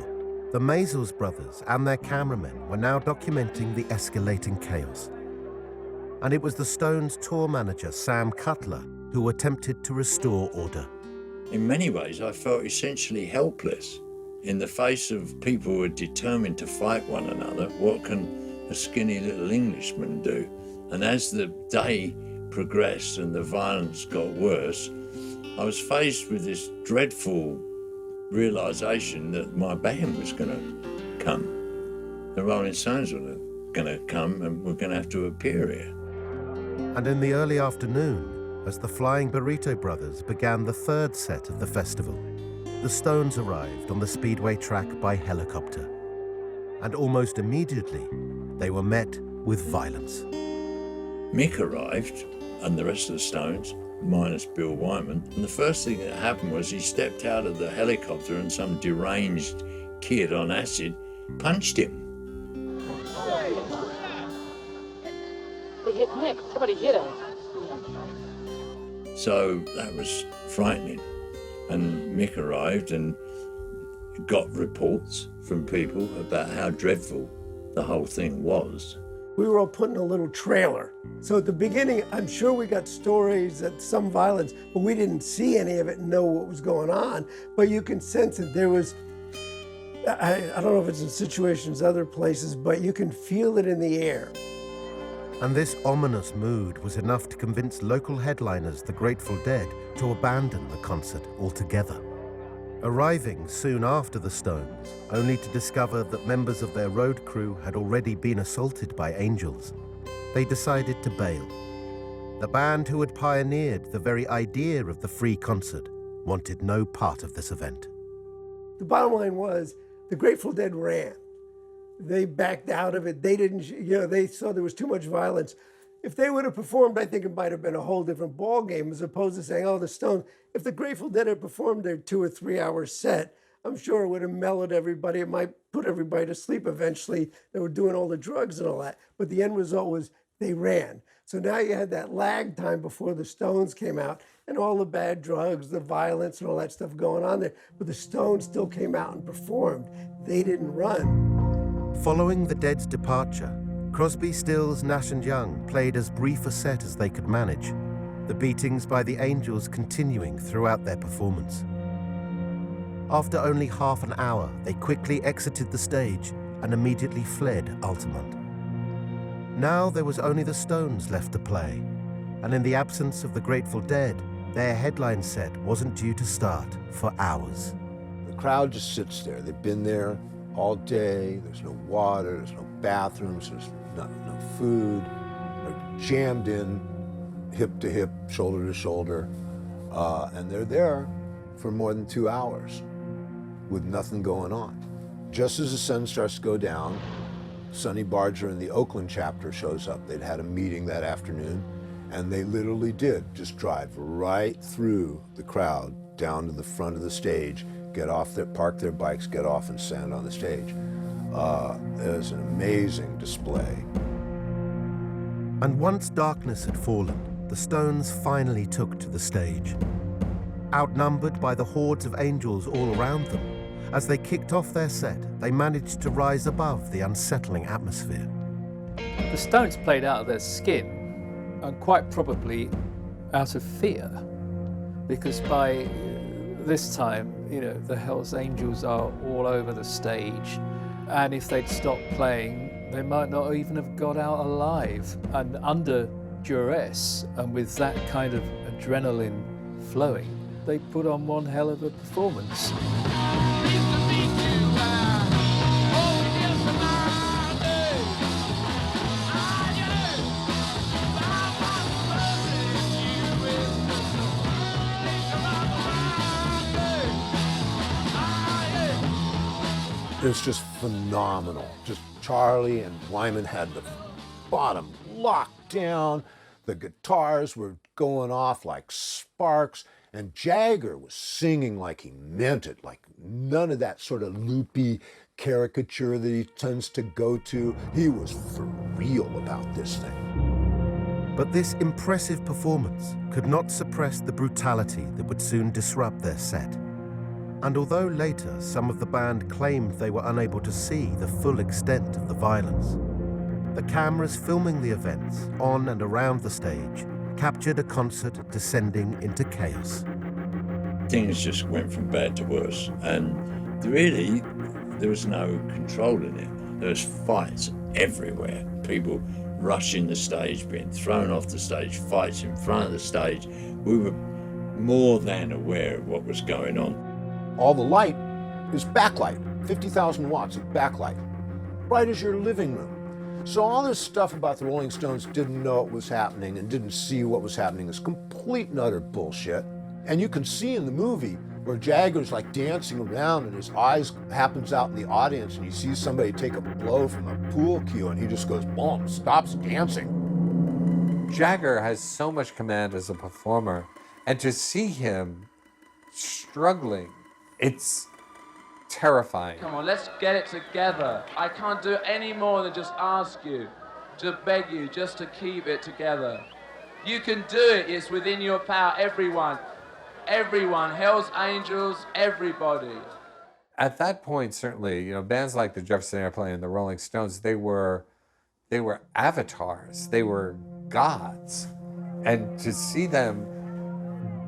The Maysles brothers and their cameramen were now documenting the escalating chaos. And it was the Stones tour manager, Sam Cutler, who attempted to restore order. In many ways, I felt essentially helpless in the face of people who are determined to fight one another. What can a skinny little Englishman do? And as the day progressed and the violence got worse, I was faced with this dreadful realization that my band was going to come. The Rolling Stones were going to come and were going to have to appear here. And in the early afternoon, as the Flying Burrito Brothers began the third set of the festival, the Stones arrived on the Speedway track by helicopter. And almost immediately, they were met with violence. Mick arrived, and the rest of the Stones, minus Bill Wyman, and the first thing that happened was he stepped out of the helicopter and some deranged kid on acid punched him. They hit Mick. Somebody hit him. So that was frightening. And Mick arrived and got reports from people about how dreadful the whole thing was. We were all put in a little trailer. So at the beginning, I'm sure we got stories of some violence, but we didn't see any of it and know what was going on. But you can sense that there was, I don't know if it's in situations other places, but you can feel it in the air. And this ominous mood was enough to convince local headliners, the Grateful Dead, to abandon the concert altogether. Arriving soon after the Stones, only to discover that members of their road crew had already been assaulted by Angels, they decided to bail. The band who had pioneered the very idea of the free concert wanted no part of this event. The bottom line was the Grateful Dead ran. They backed out of it. They didn't, they saw there was too much violence. If they would have performed, I think it might have been a whole different ball game, as opposed to saying, oh, the Stones. If the Grateful Dead had performed their 2 or 3 hour set, I'm sure it would have mellowed everybody. It might put everybody to sleep eventually. They were doing all the drugs and all that. But the end result was they ran. So now you had that lag time before the Stones came out and all the bad drugs, the violence and all that stuff going on there. But the Stones still came out and performed. They didn't run. Following the Dead's departure, Crosby, Stills, Nash & Young played as brief a set as they could manage, the beatings by the Angels continuing throughout their performance. After only half an hour, they quickly exited the stage and immediately fled Altamont. Now there was only the Stones left to play, and in the absence of the Grateful Dead, their headline set wasn't due to start for hours. The crowd just sits there. They've been there all day. There's no water, there's no bathrooms, there's no food. They're jammed in, hip to hip, shoulder to shoulder, and they're there for more than 2 hours with nothing going on. Just as the sun starts to go down, Sonny Barger in the Oakland chapter shows up. They'd had a meeting that afternoon, and they literally did just drive right through the crowd down to the front of the stage, get off there, park their bikes, get off and stand on the stage. It was an amazing display. And once darkness had fallen, the Stones finally took to the stage. Outnumbered by the hordes of Angels all around them, as they kicked off their set, they managed to rise above the unsettling atmosphere. The Stones played out of their skin, and quite probably out of fear, because by this time, the Hells Angels are all over the stage, and if they'd stopped playing, they might not even have got out alive. And under duress, and with that kind of adrenaline flowing, they put on one hell of a performance. It's just phenomenal. Just Charlie and Wyman had the bottom locked down. The guitars were going off like sparks, and Jagger was singing like he meant it, like none of that sort of loopy caricature that he tends to go to. He was for real about this thing. But this impressive performance could not suppress the brutality that would soon disrupt their set. And although later some of the band claimed they were unable to see the full extent of the violence, the cameras filming the events on and around the stage captured a concert descending into chaos. Things just went from bad to worse, and really, there was no control in it. There was fights everywhere. People rushing the stage, being thrown off the stage, fights in front of the stage. We were more than aware of what was going on. All the light is backlight, 50,000 watts of backlight, bright as your living room. So all this stuff about the Rolling Stones didn't know what was happening and didn't see what was happening is complete and utter bullshit. And you can see in the movie where Jagger's like dancing around and his eyes happens out in the audience and he sees somebody take a blow from a pool cue and he just goes, boom, stops dancing. Jagger has so much command as a performer, and to see him struggling, it's terrifying. Come on, let's get it together. I can't do any more than just ask you, to beg you, just to keep it together. You can do it. It's within your power. Everyone. Everyone. Hell's Angels, everybody. At that point, certainly, bands like the Jefferson Airplane and the Rolling Stones, they were avatars. They were gods. And to see them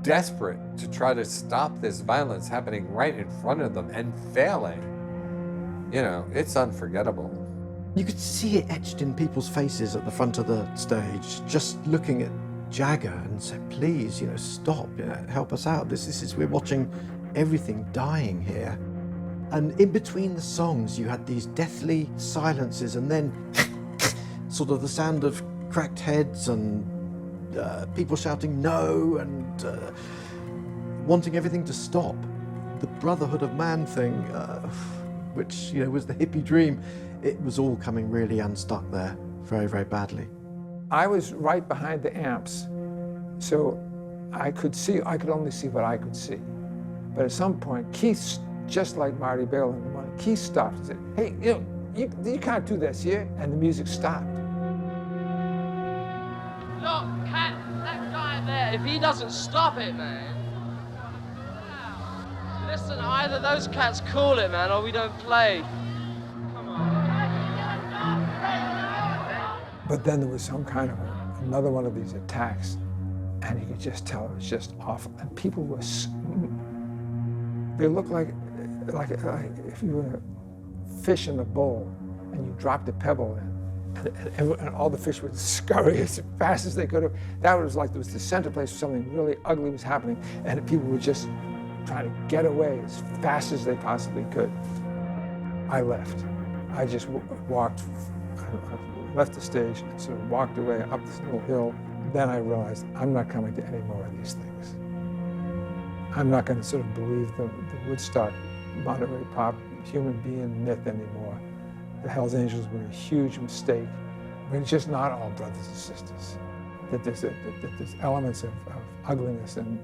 desperate to try to stop this violence happening right in front of them and failing, it's unforgettable. You could see it etched in people's faces at the front of the stage, just looking at Jagger and said, please, stop, help us out. We're watching everything dying here. And in between the songs, you had these deathly silences and then sort of the sound of cracked heads and people shouting no and wanting everything to stop. The Brotherhood of Man thing, which was the hippie dream, it was all coming really unstuck there very, very badly. I was right behind the amps, so I could only see what I could see. But at some point, Keith, just like Marty Balin, Keith stopped and said, hey, you can't do this here, and the music stopped. Look, Cat, that guy there, if he doesn't stop it, man. Listen, either those cats call it, man, or we don't play. But then there was some kind of another one of these attacks, and you could just tell it was just awful. And people were, they looked like if you were a fish in a bowl and you dropped a pebble in, and all the fish would scurry as fast as they could have. That was like there was the center place where something really ugly was happening, and people were just trying to get away as fast as they possibly could. I left. I just walked. Left the stage and sort of walked away up this little hill. Then I realized I'm not coming to any more of these things. I'm not going to sort of believe the Woodstock, Monterey Pop, human being myth anymore. The Hells Angels were a huge mistake. I mean, it's just not all brothers and sisters. That there's elements of ugliness and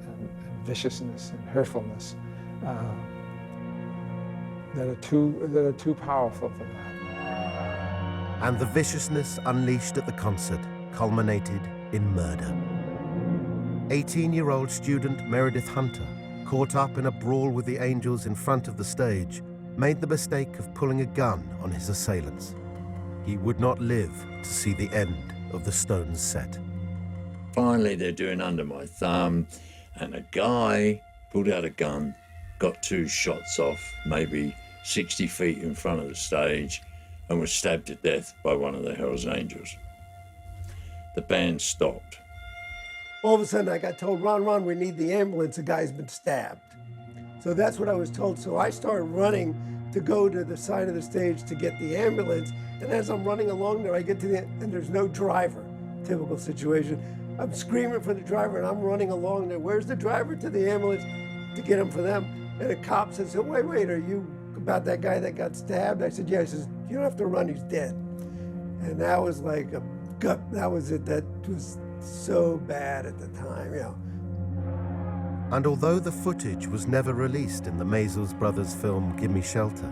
viciousness and hurtfulness that are too powerful for that. And the viciousness unleashed at the concert culminated in murder. 18-year-old student Meredith Hunter, caught up in a brawl with the Angels in front of the stage, made the mistake of pulling a gun on his assailants. He would not live to see the end of the Stones set. Finally, they're doing Under My Thumb, and a guy pulled out a gun, got 2 shots off, maybe 60 feet in front of the stage, and was stabbed to death by one of the Hells Angels. The band stopped. All of a sudden I got told, Ron, we need the ambulance, a guy's been stabbed. So that's what I was told. So I started running to go to the side of the stage to get the ambulance. And as I'm running along there, I get to the end, and there's no driver. Typical situation. I'm screaming for the driver and I'm running along there. Where's the driver to the ambulance to get him for them? And a cop says, wait, are you about that guy that got stabbed? I said, yeah. He says, you don't have to run, he's dead. And that was like a gut, that was it. That was so bad at the time, And although the footage was never released in the Maysles Brothers film Gimme Shelter,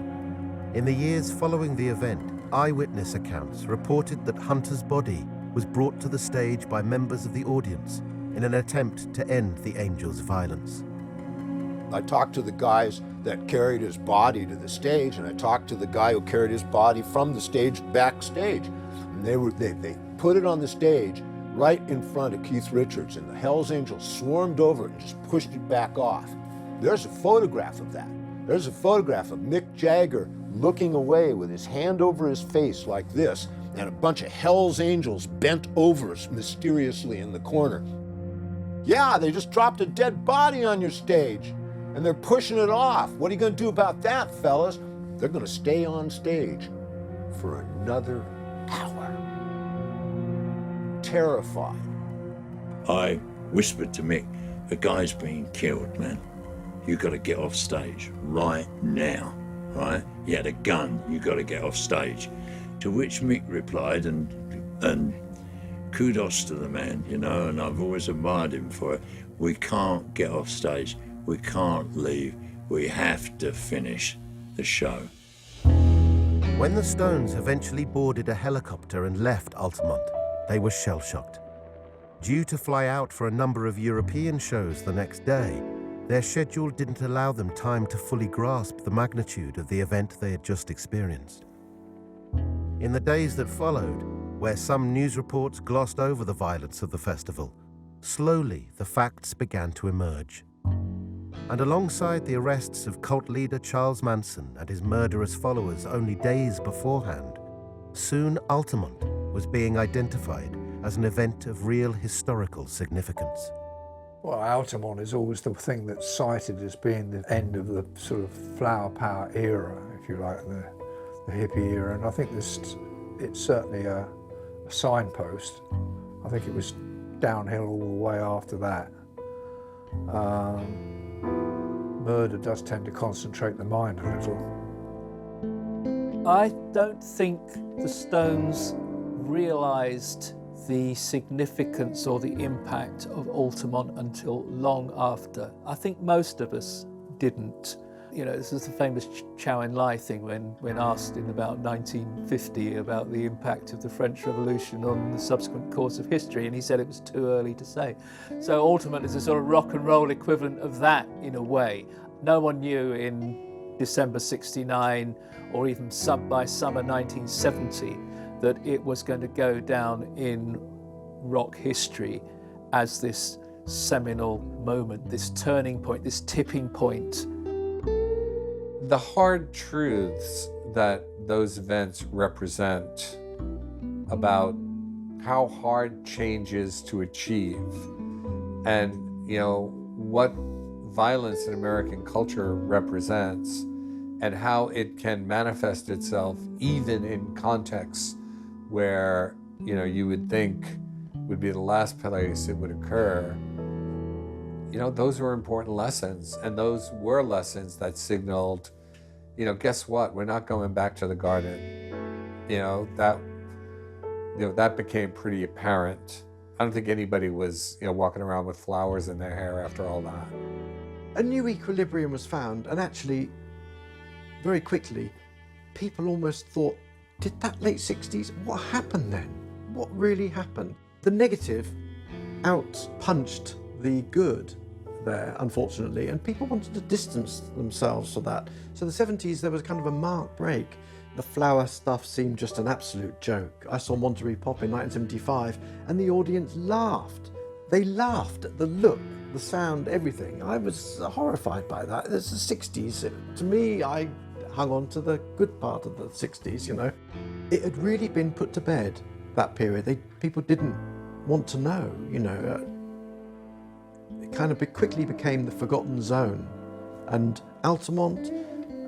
in the years following the event, eyewitness accounts reported that Hunter's body was brought to the stage by members of the audience in an attempt to end the Angels' violence. I talked to the guys that carried his body to the stage, and I talked to the guy who carried his body from the stage backstage. And they put it on the stage right in front of Keith Richards, and the Hells Angels swarmed over it and just pushed it back off. There's a photograph of that. There's a photograph of Mick Jagger looking away with his hand over his face like this, and a bunch of Hells Angels bent over us mysteriously in the corner. Yeah, they just dropped a dead body on your stage, and they're pushing it off. What are you gonna do about that, fellas? They're gonna stay on stage for another hour. Terrified. I whispered to Mick, a guy's being killed, man. You gotta get off stage right now, right? He had a gun, you gotta get off stage. To which Mick replied, and kudos to the man, you know, and I've always admired him for it. We can't get off stage. We can't leave. We have to finish the show. When the Stones eventually boarded a helicopter and left Altamont, they were shell-shocked. Due to fly out for a number of European shows the next day, their schedule didn't allow them time to fully grasp the magnitude of the event they had just experienced. In the days that followed, where some news reports glossed over the violence of the festival, slowly the facts began to emerge. And alongside the arrests of cult leader Charles Manson and his murderous followers only days beforehand, soon Altamont was being identified as an event of real historical significance. Well, Altamont is always the thing that's cited as being the end of the sort of flower power era, if you like, the hippie era, and I think it's certainly a signpost. I think it was downhill all the way after that. Murder does tend to concentrate the mind a little. I don't think the Stones realised the significance or the impact of Altamont until long after. I think most of us didn't. You know, this is the famous Chow En-lai thing when asked in about 1950 about the impact of the French Revolution on the subsequent course of history, and he said it was too early to say. So Altamont is a sort of rock and roll equivalent of that in a way. No one knew in December 69 or even by summer 1970 that it was going to go down in rock history as this seminal moment, this turning point, this tipping point. The hard truths that those events represent about how hard change is to achieve, and you know what violence in American culture represents, and how it can manifest itself even in contexts where you would think would be the last place it would occur. Those were important lessons, and those were lessons that signaled, guess what? We're not going back to the garden. That became pretty apparent. I don't think anybody was, walking around with flowers in their hair after all that. A new equilibrium was found, and actually, very quickly, people almost thought, did that late 60s, what happened then? What really happened? The negative out-punched the good there, unfortunately, and people wanted to distance themselves from that. So the 70s, there was kind of a marked break. The flower stuff seemed just an absolute joke. I saw Monterey Pop in 1975, and the audience laughed. They laughed at the look, the sound, everything. I was horrified by that. It's the 60s. To me, I hung on to the good part of the 60s, It had really been put to bed, that period. People didn't want to know, It kind of quickly became the forgotten zone. And Altamont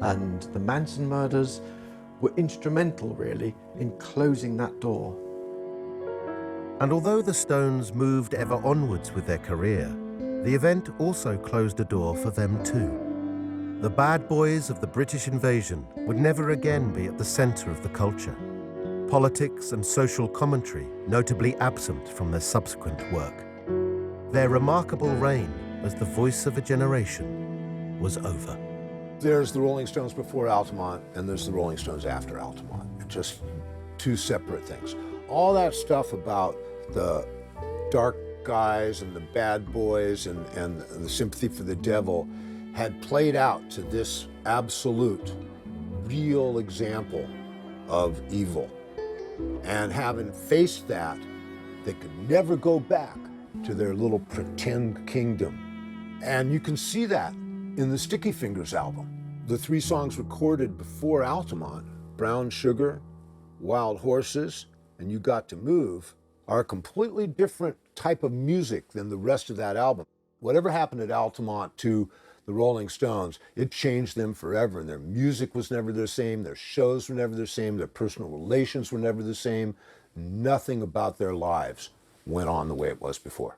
and the Manson murders were instrumental, really, in closing that door. And although the Stones moved ever onwards with their career, the event also closed a door for them too. The bad boys of the British invasion would never again be at the centre of the culture. Politics and social commentary notably absent from their subsequent work. Their remarkable reign as the voice of a generation was over. There's the Rolling Stones before Altamont, and there's the Rolling Stones after Altamont. It's just two separate things. All that stuff about the dark guys and the bad boys and the sympathy for the devil had played out to this absolute, real example of evil. And having faced that, they could never go back to their little pretend kingdom. And you can see that in the Sticky Fingers album. The 3 songs recorded before Altamont, Brown Sugar, Wild Horses, and You Got to Move, are a completely different type of music than the rest of that album. Whatever happened at Altamont to the Rolling Stones, it changed them forever. And their music was never the same, their shows were never the same, their personal relations were never the same. Nothing about their lives went on the way it was before.